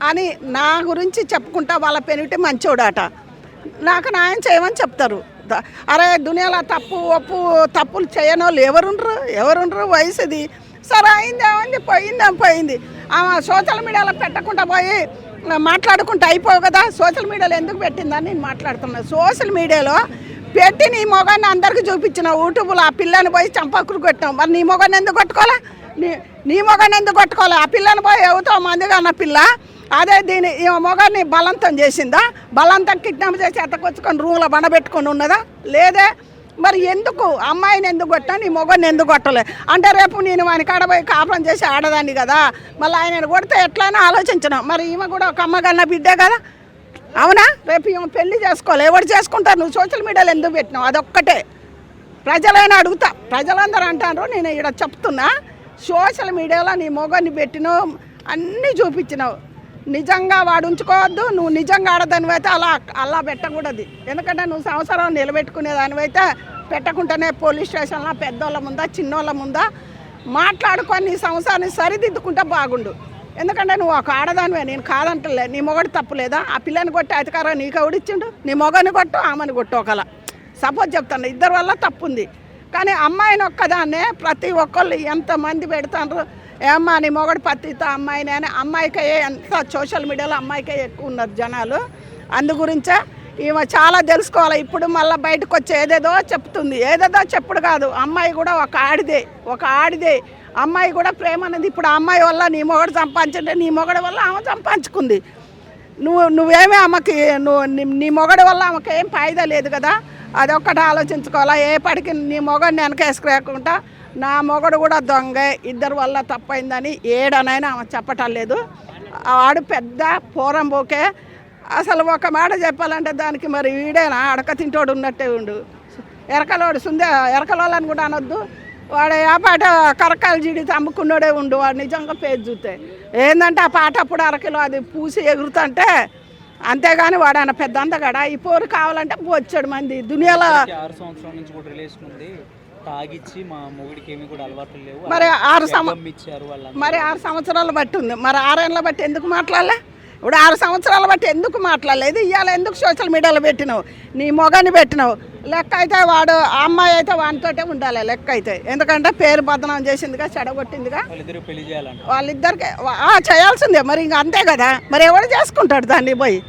అని నా గురించి చెప్పుకుంటా వాళ్ళ పెనిటి మంచోడాట, నాకు న్యాయం చేయమని చెప్తారు. అరే దునియాలో తప్పు ఒప్పు తప్పులు చేయని వాళ్ళు ఎవరుండ్రు? వయసుది సరే అయిందేమంది, పోయింది. ఆమె సోషల్ మీడియాలో పెట్టకుండా పోయి మాట్లాడుకుంటూ అయిపోవు కదా. సోషల్ మీడియాలో ఎందుకు పెట్టిందని నేను మాట్లాడుతున్నా. సోషల్ మీడియాలో పెట్టి నీ మొగాన్ని అందరికీ చూపించిన యూట్యూబ్లో ఆ పిల్లని పోయి చంపకురు కొట్టాం. మరి నీ మొగాన్ని ఎందుకు కొట్టుకోవాలా? నీ మొగాన్ని ఎందుకు కొట్టుకోవాలి? ఆ పిల్లని పోయి ఎవతో మందిగా అన్న పిల్ల అదే దీని ఈ మొగాన్ని బలవంతం చేసిందా? బలవంతం కిడ్నాప్ చేసి ఎత్తకొచ్చుకొని రూమ్లో బండబెట్టుకొని ఉన్నదా? లేదే. మరి ఎందుకు అమ్మాయిని ఎందుకు కొట్టా, నీ మొగాన్ని ఎందుకు కొట్టలే అంటే రేపు నేను వాని కాడపోయి కాపురం చేసి ఆడదాన్ని కదా, మళ్ళీ ఆయన కొడితే ఎట్లయినా ఆలోచించిన. మరి ఈమె కూడా ఒక అమ్మగన్న బిడ్డే కదా, అవునా? రేపు ఈమె పెళ్లి చేసుకోవాలి, ఎవరు చేసుకుంటారు? నువ్వు సోషల్ మీడియాలో ఎందుకు పెట్టినావు? అదొక్కటే ప్రజలైనా అడుగుతా. ప్రజలందరూ అంటారు, నేను ఇక్కడ చెప్తున్నా, సోషల్ మీడియాలో నీ మొగాన్ని పెట్టినావు, అన్నీ చూపించినావు. నిజంగా వాడు ఉంచుకోవద్దు, నువ్వు నిజంగా ఆడదానివైతే అలా పెట్టకూడదు. ఎందుకంటే నువ్వు సంవత్సరం నిలబెట్టుకునేదానివైతే పెట్టకుండానే పోలీస్ స్టేషన్లో పెద్దోళ్ళ ముందా చిన్నోళ్ళ ముందా మాట్లాడుకొని నీ సంవత్సరాన్ని సరిదిద్దుకుంటే బాగుండు. ఎందుకంటే నువ్వు ఒక ఆడదానివే, నేను కాదంటలే. నీ మొగడు తప్పులేదా? ఆ పిల్లని కొట్టి అధికారం నీకు ఎవడిచ్చిండు? నీ మొగని కొట్టు, ఆమెను కొట్టు. ఒకలా సపోజ్ చెప్తాను, ఇద్దరు వల్ల తప్పు ఉంది. కానీ అమ్మాయిని ఒక్కదాన్నే ప్రతి ఒక్కళ్ళు ఎంతమంది పెడతారు, ఏమ్మా నీ మొగడు పత్తితో అమ్మాయిని అని. అమ్మాయికే ఎంత సోషల్ మీడియాలో అమ్మాయికే ఎక్కువ ఉన్నారు జనాలు. అందు గురించే ఈమె చాలా తెలుసుకోవాలి. ఇప్పుడు మళ్ళీ బయటకు వచ్చి ఏదేదో చెప్తుంది. ఏదేదో చెప్పుడు కాదు, అమ్మాయి కూడా ఒక ఆడిదే. అమ్మాయి కూడా ప్రేమ అనేది ఇప్పుడు ఆ అమ్మాయి వల్ల నీ మొగడు సంపాదించంటే నీ మొగడి వల్ల ఆమె సంపాదించుకుంది. నువ్వేమీ ఆమెకి నీ మొగడి వల్ల ఆమెకి ఏం ఫాయిదా లేదు కదా. అదొక్కటి ఆలోచించుకోవాలా. ఏ పడికి నీ మొగడిని వెనకేసుకురాకుండా నా మొగడు కూడా దొంగ, ఇద్దరు వల్ల తప్పైందని ఏడనైనా ఆమె చెప్పటం లేదు. వాడు పెద్ద పోరంబోకే. అసలు ఒక మాట చెప్పాలంటే దానికి మరి వీడేనా అడక తింటోడు ఉన్నట్టే ఉండు. ఎరకలోడు ఎరకలోళ్ళని కూడా అనొద్దు. వాడు ఆ పాట కరకాయలు జీడితే అమ్ముకున్నాడే ఉండు. వాడు నిజంగా పేరు చూస్తే ఏంటంటే ఆ పాట అప్పుడు అరకిలో అది పూసి ఎగురుతుంటే అంతేగాని వాడు ఆయన పెద్ద అందగాడ. ఈ పోరు కావాలంటే వచ్చాడు మంది దునియాలో. 6 సంవత్సరాల నుంచి కూడా రిలేషన్ ఉంది, తాగిచ్చి మా మొగుడికి ఏమి కూడా అలవాట్లు లేవు. మరి 6 సంవత్సరాలు బట్టి ఉంది. మరి 6 ఏళ్ళ బట్టి ఎందుకు మాట్లాడలే? ఇప్పుడు 6 సంవత్సరాల బట్టి ఎందుకు మాట్లాడలేదు? ఇవాళ ఎందుకు సోషల్ మీడియాలో పెట్టినావు? నీ మొగని పెట్టినావు. లెక్క అయితే వాడు ఆ అమ్మాయి అయితే వానితోటే ఉండాలి లెక్క అయితే. ఎందుకంటే పేరు బదనాం చేసిందిగా, చెడగొట్టిందిగా. వాళ్ళిద్దరికి చేయాల్సిందే మరి, ఇంకా అంతే కదా. మరి ఎవరు చేసుకుంటాడు దాన్ని పోయి?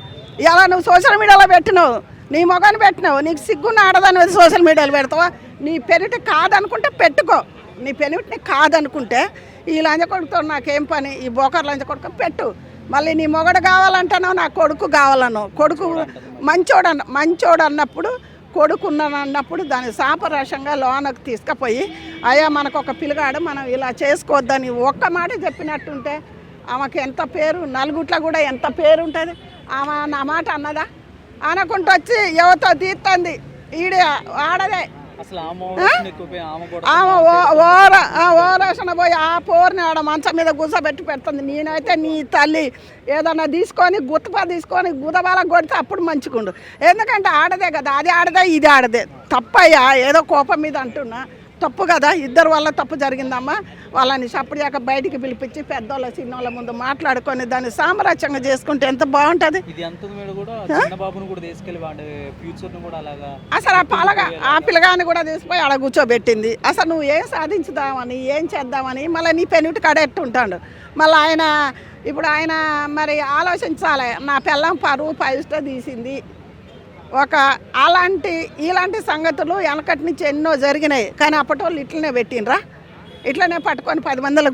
ఇలా నువ్వు సోషల్ మీడియాలో పెట్టినావు, నీ మొగని పెట్టినావు. నీకు సిగ్గున్న ఆడదాని సోషల్ మీడియాలో పెడతావా? నీ పెనిటి కాదనుకుంటే పెట్టుకో. నీ పెనిటిని కాదనుకుంటే ఈ లంజ కొడుకుతో నాకేం పని, ఈ బోకర్ లంజ కొడుకు పెట్టు. మళ్ళీ నీ మొగడు కావాలంటున్నావు, నా కొడుకు కావాలన్నావు. కొడుకు మంచోడు అన్నప్పుడు, కొడుకున్నాను అన్నప్పుడు దాన్ని సాపరాశంగా లోనకు తీసుకుపోయి, అయ్యా మనకు ఒక పిల్లగాడు, మనం ఇలా చేసుకోవద్దని ఒక్క మాట చెప్పినట్టుంటే ఆమెకి ఎంత పేరు, నలుగుట్ల కూడా ఎంత పేరు ఉంటుంది. ఆమె నా మాట అన్నదా? అనకుంటూ వచ్చి ఎవరితో తీస్తుంది. ఈడే ఆడదే ఆమె ఓరేషన్ పోయి ఆ పోరుని ఆడ మంచం మీద గుసబెట్టి పెడుతుంది. నేనైతే నీ తల్లి ఏదన్నా తీసుకొని తీసుకొని గుదబాలకు కొడితే అప్పుడు మంచిగుండు. ఎందుకంటే ఆడదే కదా, అది ఆడదే ఇది ఆడదే. తప్పయ్యా, ఏదో కోపం మీద అంటున్నా, తప్పు కదా. ఇద్దరు వల్ల తప్పు జరిగిందమ్మా. వాళ్ళని సపడియాక బయటికి పిలిపించి పెద్దోళ్ళ చిన్నోళ్ళ ముందు మాట్లాడుకొని దాన్ని సామరస్యంగా చేసుకుంటే ఎంత బాగుంటుంది. అసలు ఆ పిల్లగాని కూడా తీసుకుపోయి ఆడ కూర్చోబెట్టింది. అసలు నువ్వు ఏం సాధించుదామని, ఏం చేద్దామని, మళ్ళీ నీ పెనుటి కడెట్టుంటాడు. మళ్ళీ ఇప్పుడు ఆయన మరి ఆలోచించాలి. నా పిల్లం పరువు పైస్టో తీసింది. ఇలాంటి సంగతులు వెనకటి నుంచి ఎన్నో జరిగినాయి. కానీ అప్పటి వాళ్ళు ఇట్లనే పెట్టినరా, ఇట్లనే పట్టుకొని 10 మందిలో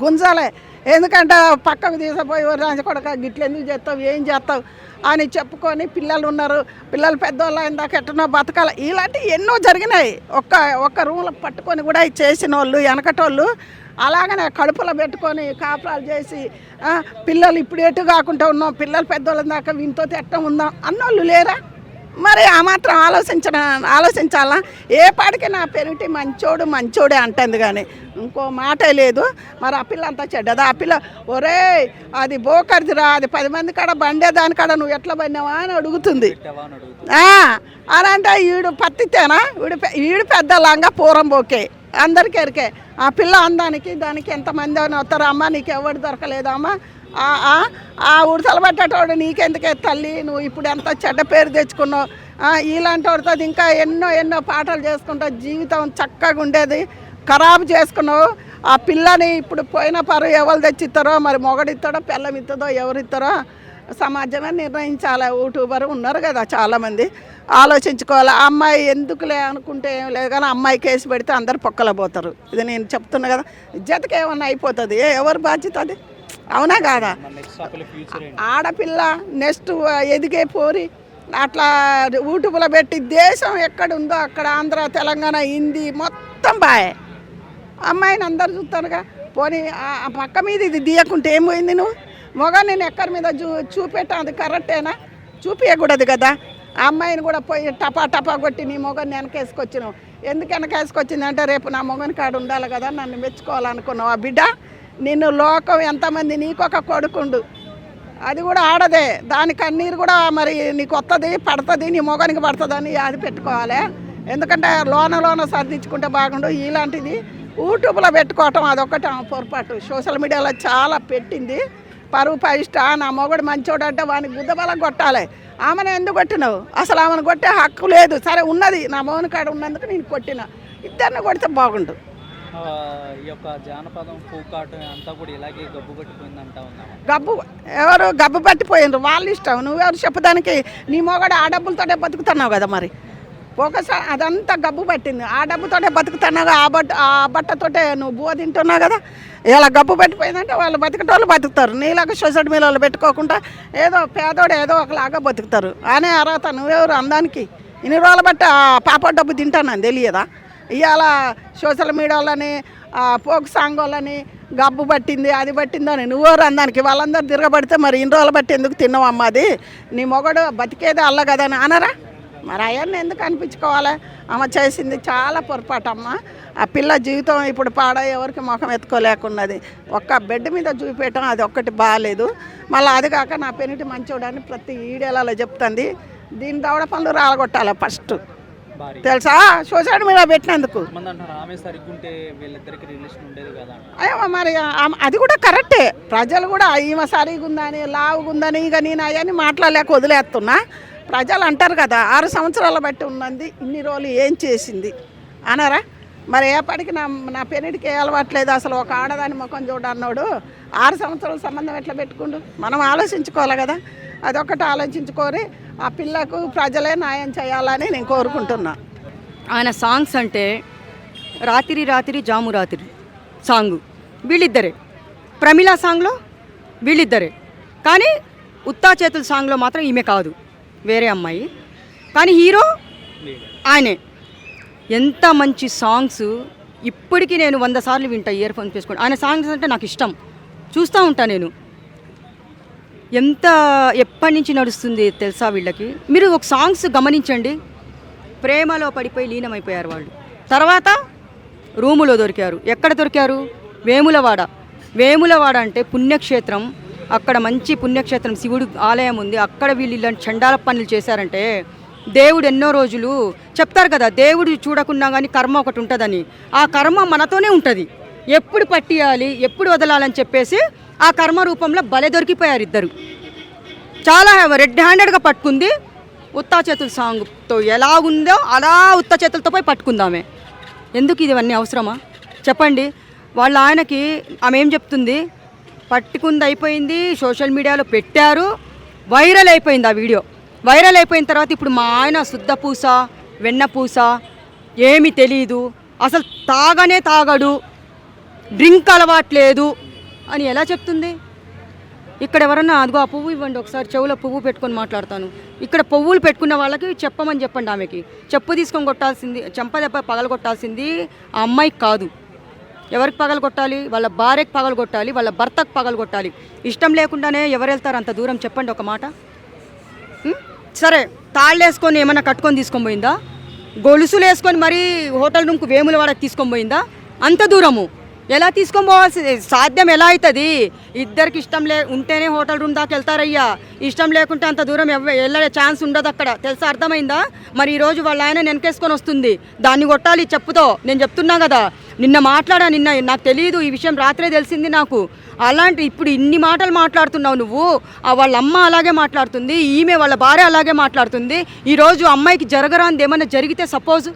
గుంజాలే. ఎందుకంటే పక్కకు తీసుకుపోయి రాజకొడక గిట్ల ఎందుకు చేస్తావు, ఏం చేస్తావు అని చెప్పుకొని పిల్లలు ఉన్నారు, పిల్లలు పెద్దవాళ్ళు ఇందాక ఎట్టనో బతకాలి. ఇలాంటివి ఎన్నో జరిగినాయి. ఒక్క రూమ్లో పట్టుకొని కూడా చేసిన వాళ్ళు వెనకటోళ్ళు అలాగనే కడుపులో పెట్టుకొని కాపురాలు చేసి పిల్లలు ఇప్పుడు ఎటు కాకుండా ఉన్నాం, పిల్లలు పెద్దవాళ్ళ దాకా వీనితో ఎట్ట ఉందాం అన్నోళ్ళు లేరా? మరి ఆ మాత్రం ఆలోచించాలా? ఏ పాటికి నా పెరిటి మంచోడే అంటుంది కానీ ఇంకో మాటే లేదు. మరి ఆ పిల్ల అంతా చెడ్డదా? ఆ పిల్ల ఒరే అది బోకర్దిరా, అది 10 మంది కాడ బండే దానికాడ నువ్వు ఎట్లా బండినావా అని అడుగుతుంది. అని అంటే ఈడు పత్తితేనా? ఈడు పెద్ద లంగా పూరం బోకే, అందరికీ ఎరికే. ఆ పిల్ల అందానికి దానికి ఎంతమంది అని వస్తారు. అమ్మ నీకు ఎవరు దొరకలేదమ్మా, ఆ ఉడతలు పట్టేటోడు నీకెందుకే తల్లి, నువ్వు ఇప్పుడు ఎంత చెడ్డ పేరు తెచ్చుకున్నావు. ఇలాంటి వాడితో ఇంకా ఎన్నో పాటలు చేసుకుంటావు, జీవితం చక్కగా ఉండేది ఖరాబు చేసుకున్నావు. ఆ పిల్లని ఇప్పుడు పోయిన పరువు ఎవరు తెచ్చిస్తారో మరి మొగడిస్తాడో పిల్లం ఇస్తుందో ఎవరిస్తారో సమాజమే నిర్ణయించాలి. యూట్యూబర్ ఉన్నారు కదా చాలామంది, ఆలోచించుకోవాలి. ఆ అమ్మాయి ఎందుకులే అనుకుంటే ఏం లేదు కానీ అమ్మాయి కేసు పెడితే అందరు పొక్కల పోతారు. ఇది నేను చెప్తున్నా కదా, ఇజ్జతకి ఏమన్నా అయిపోతుంది. ఎవరు బాధ్యత అది? అవునా కాదా? ఆడపిల్ల నెక్స్ట్ ఎదిగే పోరి అట్లా యూట్యూబ్లో పెట్టి దేశం ఎక్కడుందో అక్కడ ఆంధ్ర తెలంగాణ హిందీ మొత్తం బాయే. అమ్మాయిని అందరు చూస్తారుగా. పోనీ ఆ పక్క మీద ఇది తీయకుంటే ఏం పోయింది? నువ్వు మొగ నేను ఎక్కడి మీద చూపెట్టా, అది కరెక్టేనా? చూపించకూడదు కదా. ఆ అమ్మాయిని కూడా పోయి టపా టపా కొట్టి నీ మొగని వెనకేసుకొచ్చినావు. ఎందుకు వెనకేసుకొచ్చింది అంటే రేపు నా మొగని కాడు ఉండాలి కదా, నన్ను మెచ్చుకోవాలనుకున్నావు. ఆ బిడ్డ నిన్ను లోకం ఎంతమంది, నీకొక కొడుకుండు, అది కూడా ఆడదే. దాని కన్నీరు కూడా మరి నీకు వస్తుంది, పడుతుంది, నీ మొగనికి పడుతుందని అది పెట్టుకోవాలి. ఎందుకంటే లోన సర్దించుకుంటే బాగుండు. ఇలాంటిది యూట్యూబ్లో పెట్టుకోవటం అదొకటి పొరపాటు. సోషల్ మీడియాలో చాలా పెట్టింది. పరువు పైష్ట, నా మొగుడు మంచోడు అంటే వాడిని గుద్దబలం కొట్టాలి. ఆమెను ఎందుకు కొట్టినావు? అసలు ఆమెను కొట్టే హక్కు లేదు. సరే ఉన్నది, నా మౌని కాడ ఉన్నందుకు నేను కొట్టిన. ఇద్దరిని కొడితే బాగుండు. ఈ యొక్క జానపదం పూకాట అంతా కూడా ఇలాగే గబ్బు పట్టిపోయిందంటా ఉన్నా. ఎవరు గబ్బు పట్టిపోయిండ్రు? వాళ్ళు ఇష్టం. నువ్వెవరు చెప్పడానికి? నీ మొగడు ఆ డబ్బులతోటే బతుకుతున్నావు కదా. మరి ఒకసారి అదంతా గబ్బు పట్టింది. ఆ డబ్బుతోటే బతుకుతున్నావు. ఆ బట్టతోటే నువ్వు బువ్వ తింటున్నావు కదా. ఇలా గబ్బు పట్టిపోయిందంటే వాళ్ళు బతికేటోళ్ళు బతుకుతారు. నీలాగా సొసైటీ మీలలో పెట్టుకోకుండా ఏదో పేదోడు ఏదో ఒకలాగా బతుకుతారు అనే అర్హత నువ్వెవరు అందానికి? ఇన్ని రోజులు బట్టి ఆ పాప డబ్బు తింటానని తెలియదా? ఇవాళ సోషల్ మీడియాలని ఫోక్ సాంగ్ వాళ్ళని గబ్బు పట్టింది, అది పట్టిందని నువ్వెవరు అందానికి? వాళ్ళందరూ తిరగబడితే మరి ఇన్ని రోజులు బట్టి ఎందుకు తిన్నావమ్మా? అది నీ మొగడు బతికేదే అల్ల కదా అని అనరా? మరి అవన్నీ ఎందుకు అనిపించుకోవాలి? ఆమె చేసింది చాలా పొరపాటు అమ్మ. ఆ పిల్ల జీవితం ఇప్పుడు పాడై ఎవరికి ముఖం ఎత్తుకోలేకున్నది. ఒక్క బెడ్ మీద చూపించడం అది ఒక్కటి బాగాలేదు. మళ్ళీ అది కాక నా పెనిటి మంచోడని ప్రతి ఈడేలలో చెప్తుంది. దీని దవడ పనులు రాలగొట్టాలి ఫస్ట్, తెలుసా? సోషల్ మీడియా పెట్టినందుకు అయ్యో మరి అది కూడా కరెక్టే. ప్రజలు కూడా ఈమె సరిగా ఉందని లావుగుందని ఇక నేను అవన్నీ మాట్లాడలేక వదిలేస్తున్నా. ప్రజలు అంటారు కదా 6 సంవత్సరాల బట్టి ఉన్నది, ఇన్ని రోజులు ఏం చేసింది అనరా? మరి ఏపటికి నా పెనిటికి ఏ అలవాట్లేదు. అసలు ఒక ఆడదాని ముఖం చూడన్నాడు 6 సంవత్సరాల సంబంధం ఎట్లా పెట్టుకుండు? మనం ఆలోచించుకోవాలి కదా. అదొకటి ఆలోచించుకొని ఆ పిల్లకు ప్రజలే న్యాయం చేయాలని నేను కోరుకుంటున్నా. ఆయన సాంగ్స్ అంటే రాత్రి రాత్రి జాము రాత్రి సాంగు వీళ్ళిద్దరే, ప్రమిళ సాంగ్లో వీళ్ళిద్దరే. కానీ ఉత్తా చేతుల సాంగ్లో మాత్రం ఈమె కాదు, వేరే అమ్మాయి. కానీ హీరో ఆయనే. ఎంత మంచి సాంగ్స్! ఇప్పటికీ నేను 100 సార్లు వింటా ఇయర్ ఫోన్స్ వేసుకొని. ఆయన సాంగ్స్ అంటే నాకు ఇష్టం, చూస్తూ ఉంటాను నేను. ఎప్పటి నుంచి నడుస్తుంది తెలుసా వీళ్ళకి? మీరు ఒక సాంగ్స్ గమనించండి. ప్రేమలో పడిపోయి లీనమైపోయారు వాళ్ళు. తర్వాత రూములో దొరికారు. ఎక్కడ దొరికారు? వేములవాడ అంటే పుణ్యక్షేత్రం. అక్కడ మంచి పుణ్యక్షేత్రం, శివుడు ఆలయం ఉంది. అక్కడ వీళ్ళు ఇలాంటి చండాల పనులు చేశారంటే దేవుడు ఎన్నో రోజులు చెప్తారు కదా, దేవుడు చూడకుండా కానీ కర్మ ఒకటి ఉంటుందని. ఆ కర్మ మనతోనే ఉంటుంది. ఎప్పుడు పట్టియాలి, ఎప్పుడు వదలాలని చెప్పేసి ఆ కర్మ రూపంలో భలే దొరికిపోయారు ఇద్దరు. చాలా రెడ్ హ్యాండెడ్గా పట్టుకుంది. ఉత్తా చేతుల సాంగ్తో ఎలా ఉందో అలా ఉత్తా చేతులతో పోయి పట్టుకుందామే. ఎందుకు ఇవన్నీ అవసరమా చెప్పండి? వాళ్ళ ఆయనకి ఆమె ఏం చెప్తుంది? పట్టుకుంది, అయిపోయింది, సోషల్ మీడియాలో పెట్టారు, వైరల్ అయిపోయింది ఆ వీడియో. వైరల్ అయిపోయిన తర్వాత ఇప్పుడు మా ఆయన శుద్ధపూస వెన్నపూస ఏమీ తెలీదు, అసలు తాగనే తాగడు, డ్రింక్ అలవాట్లేదు అని ఎలా చెప్తుంది? ఇక్కడ ఎవరన్నా అదిగో ఆ పువ్వు ఇవ్వండి, ఒకసారి చెవులో పువ్వు పెట్టుకొని మాట్లాడతాను. ఇక్కడ పువ్వులు పెట్టుకున్న వాళ్ళకి చెప్పమని చెప్పండి. ఆమెకి చెప్పు తీసుకొని కొట్టాల్సింది, చెంప దెబ్బ పగల కొట్టాల్సింది ఆ అమ్మాయికి కాదు. ఎవరికి పగలు కొట్టాలి? వాళ్ళ భార్యకి పగలు కొట్టాలి, వాళ్ళ భర్తకు పగలు కొట్టాలి. ఇష్టం లేకుండానే ఎవరు వెళ్తారు అంత దూరం చెప్పండి ఒక మాట. సరే తాళ్ళు వేసుకొని ఏమన్నా కట్టుకొని తీసుకొని పోయిందా? గొలుసులు వేసుకొని మరీ హోటల్ రూమ్కు వేములవాడకి తీసుకొని పోయిందా? అంత దూరము ఎలా తీసుకొని పోవాల్సి సాధ్యం ఎలా అవుతుంది? ఇద్దరికి ఇష్టం ఉంటేనే హోటల్ రూమ్ దాకా వెళ్తారయ్యా. ఇష్టం లేకుంటే అంత దూరం వెళ్ళే ఛాన్స్ ఉండదు అక్కడ, తెలుసా? అర్థమైందా? మరి ఈరోజు వాళ్ళ ఆయన వెనకేసుకొని వస్తుంది, దాన్ని కొట్టాలి చెప్పుతో. నేను చెప్తున్నా కదా, నిన్న నాకు తెలియదు ఈ విషయం, రాత్రే తెలిసింది నాకు. అలాంటి ఇప్పుడు ఇన్ని మాటలు మాట్లాడుతున్నావు నువ్వు. వాళ్ళ అమ్మ అలాగే మాట్లాడుతుంది, ఈమె వాళ్ళ భార్య అలాగే మాట్లాడుతుంది. ఈరోజు అమ్మాయికి జరగరాంది ఏమన్నా జరిగితే, సపోజ్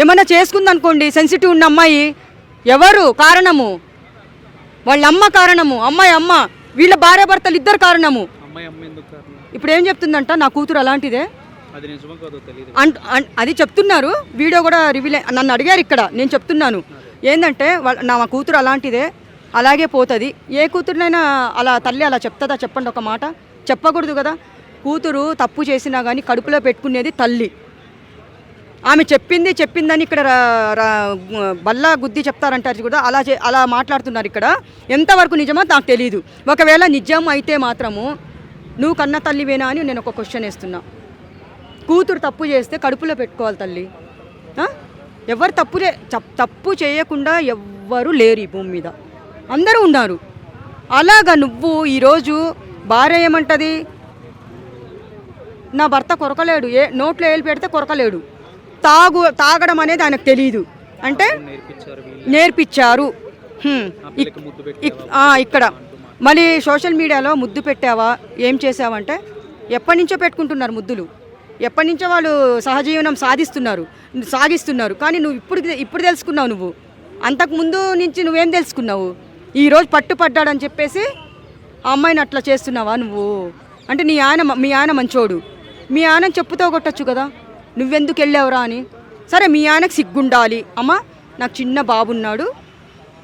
ఏమన్నా చేసుకుందనుకోండి, సెన్సిటివ్ ఉన్న అమ్మాయి ఎవరు కారణము? వాళ్ళ అమ్మ కారణము, అమ్మాయి అమ్మ, వీళ్ళ భార్యాభర్తలు ఇద్దరు కారణము. అమ్మాయి అమ్మ ఎందుకు కారణం? ఇప్పుడు ఏం చెప్తుందంట, నా కూతురు అలాంటిదే అది నిజమో కాదో తెలియదు. అది చెప్తున్నారు. వీడియో కూడా రివీల్, నన్ను అడిగారు ఇక్కడ, నేను చెప్తున్నాను ఏంటంటే నా కూతురు అలాంటిదే, అలాగే పోతుంది. ఏ కూతురునైనా అలా తల్లి అలా చెప్తుందా? చెప్పండి ఒక మాట. చెప్పకూడదు కదా. కూతురు తప్పు చేసినా కానీ కడుపులో పెట్టుకునేది తల్లి. ఆమె చెప్పిందని ఇక్కడ బల్లా గుద్ది చెప్తారంటారు కూడా, అలా మాట్లాడుతున్నారు ఇక్కడ. ఎంతవరకు నిజమో నాకు తెలియదు. ఒకవేళ నిజం అయితే మాత్రము నువ్వు కన్న తల్లివేనా అని నేను ఒక క్వశ్చన్ వేస్తున్నా. కూతురు తప్పు చేస్తే కడుపులో పెట్టుకోవాలి తల్లి. ఎవరు తప్పు చేయకుండా ఎవ్వరు లేరు ఈ భూమి మీద, అందరూ ఉన్నారు. అలాగా నువ్వు ఈరోజు భార్య ఏమంటది, నా భర్త కొరకలేడు, నోట్లో ఏలు పెడితే కొరకలేడు, తాగడం అనేది ఆయనకు తెలియదు అంటే నేర్పించారు. ఇక్కడ మళ్ళీ సోషల్ మీడియాలో ముద్దు పెట్టావా, ఏం చేసావంటే ఎప్పటి నుంచో పెట్టుకుంటున్నారు ముద్దులు, ఎప్పటి నుంచో వాళ్ళు సహజీవనం సాగిస్తున్నారు. కానీ నువ్వు ఇప్పుడు తెలుసుకున్నావు. నువ్వు అంతకుముందు నుంచి నువ్వేం తెలుసుకున్నావు? ఈరోజు పట్టుపడ్డాడని చెప్పేసి ఆ అమ్మాయిని అట్లా చేస్తున్నావా నువ్వు? అంటే మీ ఆయన మంచోడు, మీ ఆయన చెప్పుతో కొట్టచ్చు కదా, నువ్వెందుకు వెళ్ళావురా అని. సరే, మీ ఆయనకు సిగ్గుండాలి, అమ్మ నాకు చిన్న బాబున్నాడు,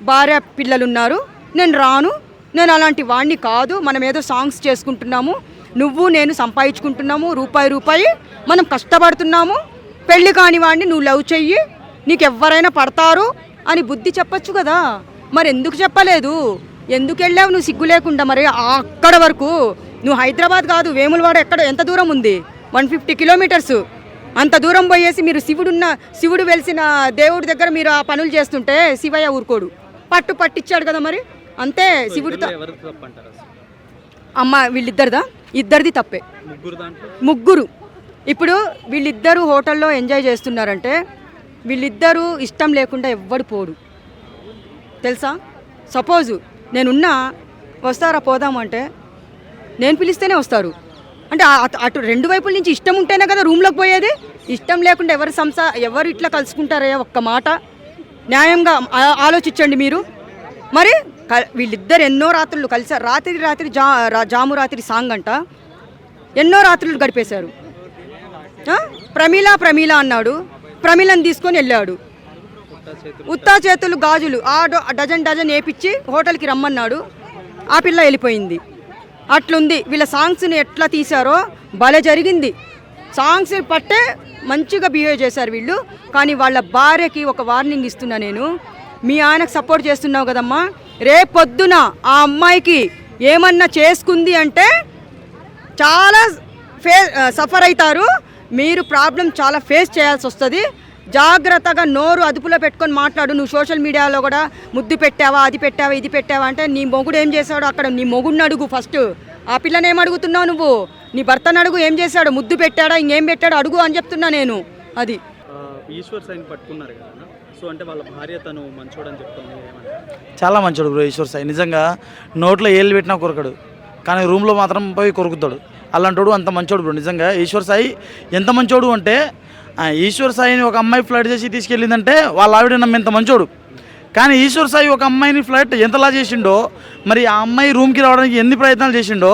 భార్య పిల్లలున్నారు, నేను రాను, నేను అలాంటి వాడిని కాదు, మనం ఏదో సాంగ్స్ చేసుకుంటున్నాము, నువ్వు నేను సంపాదించుకుంటున్నాము, రూపాయి మనం కష్టపడుతున్నాము, పెళ్ళి కాని వాడిని నువ్వు లవ్ చెయ్యి, నీకు ఎవరైనా పడతారు అని బుద్ధి చెప్పచ్చు కదా. మరి ఎందుకు చెప్పలేదు? ఎందుకు వెళ్ళావు నువ్వు సిగ్గు లేకుండా? మరి అక్కడ వరకు నువ్వు హైదరాబాద్ కాదు, వేములవాడ ఎంత దూరం ఉంది? 150 కిలోమీటర్స్. అంత దూరం పోయేసి మీరు శివుడు వెలిసిన దేవుడి దగ్గర మీరు ఆ పనులు చేస్తుంటే శివయ్య ఊరుకోడు, పట్టించాడు కదా. మరి అంతే శివుడితో. అమ్మ ఇద్దరిది తప్పే. ముగ్గురు ఇప్పుడు వీళ్ళిద్దరూ హోటల్లో ఎంజాయ్ చేస్తున్నారంటే వీళ్ళిద్దరూ ఇష్టం లేకుండా ఎవ్వడు పోడు తెలుసా. సపోజు నేనున్నా, వస్తారా పోదామంటే నేను పిలిస్తేనే వస్తారు. అంటే అటు రెండు వైపుల నుంచి ఇష్టం ఉంటేనే కదా రూమ్లోకి పోయేది. ఇష్టం లేకుండా ఎవరు ఇట్లా కలుసుకుంటారే? ఒక్క మాట న్యాయంగా ఆలోచించండి మీరు. మరి వీళ్ళిద్దరు ఎన్నో రాత్రులు కలిసారు. రాత్రి జాము రాత్రి సాంగ్ అంట, ఎన్నో రాత్రులు గడిపేశారు. ప్రమీల అన్నాడు, ప్రమీలను తీసుకొని వెళ్ళాడు. ఉత్తా చేతులు గాజులు డజన్ వేపించి హోటల్కి రమ్మన్నాడు. ఆ పిల్ల వెళ్ళిపోయింది. అట్లుంది వీళ్ళ సాంగ్స్ని ఎట్లా తీశారో భలే జరిగింది. సాంగ్స్ పట్టే మంచిగా బిహేవ్ చేశారు వీళ్ళు. కానీ వాళ్ళ భార్యకి ఒక వార్నింగ్ ఇస్తున్నా నేను, మీ ఆయనకు సపోర్ట్ చేస్తున్నావు కదమ్మా, రేపొద్దున ఆ అమ్మాయికి ఏమన్నా చేసుకుంది అంటే చాలా సఫర్ అవుతారు మీరు. ప్రాబ్లం చాలా ఫేస్ చేయాల్సి వస్తుంది. జాగ్రత్తగా నోరు అదుపులో పెట్టుకొని మాట్లాడు. నువ్వు సోషల్ మీడియాలో కూడా ముద్దు పెట్టావా, అది పెట్టావా, ఇది పెట్టావా అంటే నీ మొగుడు ఏం చేశాడు అక్కడ? నీ మొగుడిని అడుగు ఫస్ట్. ఆ పిల్లని ఏం అడుగుతున్నావు నువ్వు? నీ భర్తను అడుగు, ఏం చేశాడు, ముద్దు పెట్టాడా, ఇంకేం పెట్టాడు అడుగు అని చెప్తున్నా నేను. అది ఈశ్వర్ సాయిని పట్టుకున్నారు కదా, సో అంటే వాళ్ళ భార్య తను మంచోడని చెప్తుంది. చాలా మంచోడు బ్రో ఈశ్వర్ సాయి. నిజంగా నోట్లో ఏళ్ళు పెట్టినా కొరకడు, కానీ రూమ్లో మాత్రం పోయి కొరుకుతాడు. అలాంటోడు అంత మంచోడు బ్రో. నిజంగా ఈశ్వర్ సాయి ఎంత మంచోడు అంటే, ఈశ్వర్ సాయిని ఒక అమ్మాయి ఫ్లైట్ చేసి తీసుకెళ్ళిందంటే వాళ్ళ ఆవిడ నమ్మేంత మంచోడు. కానీ ఈశ్వర్ సాయి ఒక అమ్మాయిని ఫ్లైట్ ఎంతలా చేసిండో, మరి ఆ అమ్మాయి రూమ్కి రావడానికి ఎన్ని ప్రయత్నాలు చేసిండో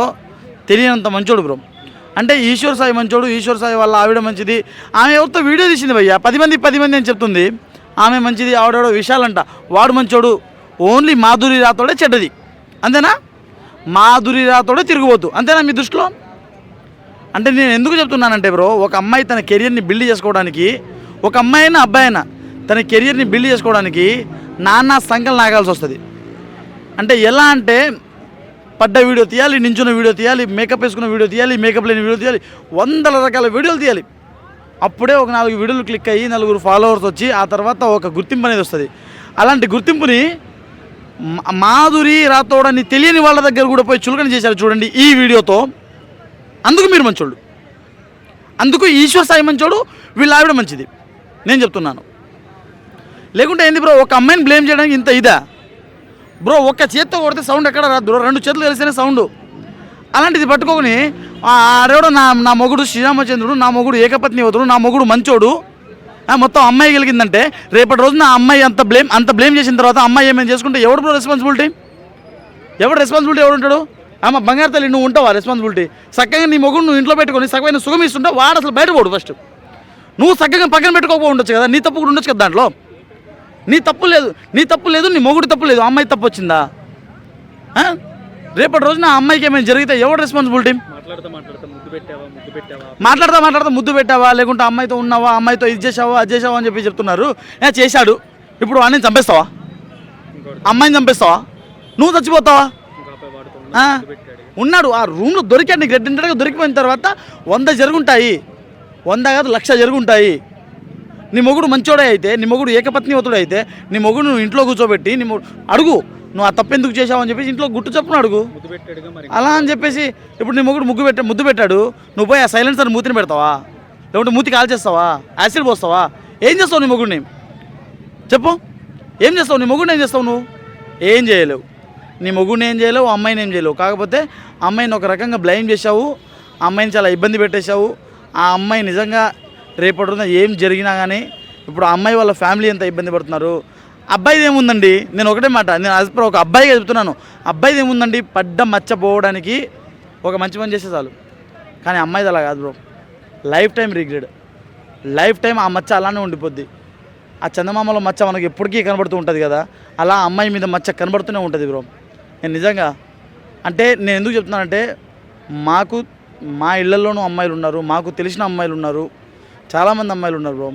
తెలియనంత మంచోడు బ్రో. అంటే ఈశ్వర్ సాయి మంచోడు. ఈశ్వర్ సాయి వాళ్ళ ఆవిడ మంచిది. ఆమె ఎవరితో వీడియో తీసింది భయ్య, 10 మంది అని చెప్తుంది. ఆమె మంచిది, ఆవిడెవడో విశాలంట, వాడు మంచోడు. ఓన్లీ మాధురి రాతోడే చెడ్డది, అంతేనా? మాధురి రాతోడే తిరిగిపోతు, అంతేనా మీ దృష్టిలో? అంటే నేను ఎందుకు చెప్తున్నానంటే బ్రో, ఒక అమ్మాయి తన కెరియర్ని బిల్డ్ చేసుకోవడానికి, ఒక అమ్మాయి అయినా అబ్బాయి అయినా తన కెరియర్ని బిల్డ్ చేసుకోవడానికి నానా సంకలు నాగాల్సి వస్తుంది. అంటే ఎలా అంటే పడ్డ వీడియో తీయాలి, నించున్న వీడియో తీయాలి, మేకప్ వేసుకున్న వీడియో తీయాలి, మేకప్ లేని వీడియో తీయాలి, 100 రకాల వీడియోలు తీయాలి. అప్పుడే ఒక 4 వీడియోలు క్లిక్ అయ్యి 4 ఫాలోవర్స్ వచ్చి ఆ తర్వాత ఒక గుర్తింపు అనేది వస్తుంది. అలాంటి గుర్తింపుని మాధురి రాతోడని తెలియని వాళ్ళ దగ్గర కూడా పోయి చులకన చేశారు చూడండి ఈ వీడియోతో. అందుకు మీరు మంచోళ్ళు, అందుకు ఈశ్వర్ సాయి మంచోడు, వీళ్ళ ఆవిడ మంచిది నేను చెప్తున్నాను. లేకుంటే ఏంది బ్రో, ఒక అమ్మాయిని బ్లేమ్ చేయడానికి ఇంత ఇదా బ్రో? ఒక్క చేత్తో కొడితే సౌండ్ ఎక్కడ రాదు, 2 చేతులు కలిస్తేనే సౌండ్. అలాంటిది పట్టుకొని ఆడేవాడు నా మొగుడు శ్రీరామచంద్రుడు, నా మొగుడు ఏకపత్ని వతుడు, నా మొగుడు మంచోడు, మొత్తం అమ్మాయి గెలిగిందంటే రేపటి రోజున ఆ అమ్మాయి అంత బ్లేమ్ చేసిన తర్వాత అమ్మాయి ఏమైనా చేసుకుంటే ఎవడు రెస్పాన్సిబిలిటీ? ఎవడు ఉంటాడు? అమ్మ బంగారు తల్లి నువ్వు ఉంటావా రెస్పాన్సిబిలిటీ? చక్కగా నీ మొగుడు నువ్వు ఇంట్లో పెట్టుకొని సగమైన సుఖం ఇస్తుంటే వాడు అసలు బయట పోడు. ఫస్ట్ నువ్వు చక్కగా పక్కన పెట్టుకోకపో ఉండొచ్చు కదా, నీ తప్పు కూడా ఉండొచ్చు కదా దాంట్లో. నీ తప్పు లేదు, నీ మొగుడు తప్పు లేదు, అమ్మాయి తప్పు వచ్చిందా? రేపటి రోజున ఆ అమ్మాయికి ఏమైనా జరిగితే ఎవడు రెస్పాన్సిబిలిటీ? మాట్లాడతా ముద్దు పెట్టావా, లేకుంటే అమ్మాయితో ఉన్నావా, అమ్మాయితో ఇది చేసావా అది చేసావా అని చెప్పి చెప్తున్నారు. చేశాడు, ఇప్పుడు వాడిని చంపేస్తావా? అమ్మాయిని చంపేస్తావా? నువ్వు చచ్చిపోతావా? ఉన్నాడు ఆ రూమ్లో దొరికాడు, నీకు రెడ్డింటగా దొరికిపోయిన తర్వాత 100 జరుగుంటాయి, 100 కాదు 1,00,000 జరుగుంటాయి. నీ మొగుడు మంచోడే అయితే, నీ మొగుడు ఏకపత్నివతుడు అయితే, నీ మొగుడు నువ్వు ఇంట్లో కూర్చోబెట్టి నీ అడుగు నువ్వు ఆ తప్పు ఎందుకు చేసావు అని చెప్పేసి ఇంట్లో గుట్టు చెప్పును అడుగు. అలా అని చెప్పేసి ఇప్పుడు నీ మొగుడు ముద్దు పెట్టాడు, నువ్వు పోయి ఆ సైలెన్సర్ మూతిని పెడతావా, లేకుంటే మూతి కాల్ చేస్తావా, యాసిడ్ పోస్తావా? ఏం చేస్తావు నీ మొగుడిని? చెప్పు, ఏం చేస్తావు? నీ మొగుడిని ఏం చేస్తావు? నువ్వు ఏం చేయలేవు. నీ మొగుడిని ఏం చేయలేవు, అమ్మాయిని ఏం చేయలేవు. కాకపోతే అమ్మాయిని ఒక రకంగా బ్లైమ్ చేసావు, ఆ అమ్మాయిని చాలా ఇబ్బంది పెట్టేశావు. ఆ అమ్మాయి నిజంగా రేపటి రోజున ఏం జరిగినా కానీ ఇప్పుడు ఆ అమ్మాయి వాళ్ళ ఫ్యామిలీ ఎంత ఇబ్బంది పడుతున్నారు. అబ్బాయిది ఏముందండి, నేను ఒకటే మాట, నేను యాజ్ పర్ ఒక అబ్బాయిగా చెప్తున్నాను, అబ్బాయిది ఏముందండి, పడ్డ మచ్చపోవడానికి ఒక మంచి పని చేస్తే చాలు. కానీ అమ్మాయిది అలా కాదు bro, life time regret, life time ఆ మచ్చ అలానే ఉండిపోద్ది. ఆ చందమామలో మచ్చ మనకి ఎప్పటికీ కనబడుతూ ఉంటుంది కదా, అలా అమ్మాయి మీద మచ్చ కనబడుతూనే ఉంటుంది బ్రో. నేను నిజంగా అంటే నేను ఎందుకు చెప్తున్నానంటే, మా ఇళ్లలోనూ అమ్మాయిలు ఉన్నారు, మాకు తెలిసిన అమ్మాయిలు ఉన్నారు, చాలామంది అమ్మాయిలు ఉన్నారు బ్రో.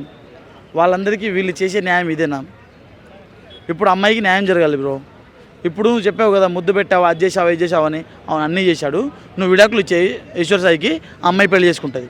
వాళ్ళందరికీ వీళ్ళు చేసే న్యాయం ఇదేనా? ఇప్పుడు అమ్మాయికి న్యాయం జరగాలి బ్రో. ఇప్పుడు నువ్వు చెప్పావు కదా, ముద్దు పెట్టావా, అది చేసావా ఇది చేసావా అని. అవును, అన్నీ చేశాడు. నువ్వు విడాకులు ఇచ్చేయి ఈశ్వర్ సాయికి, అమ్మాయి పెళ్లి చేసుకుంటుంది.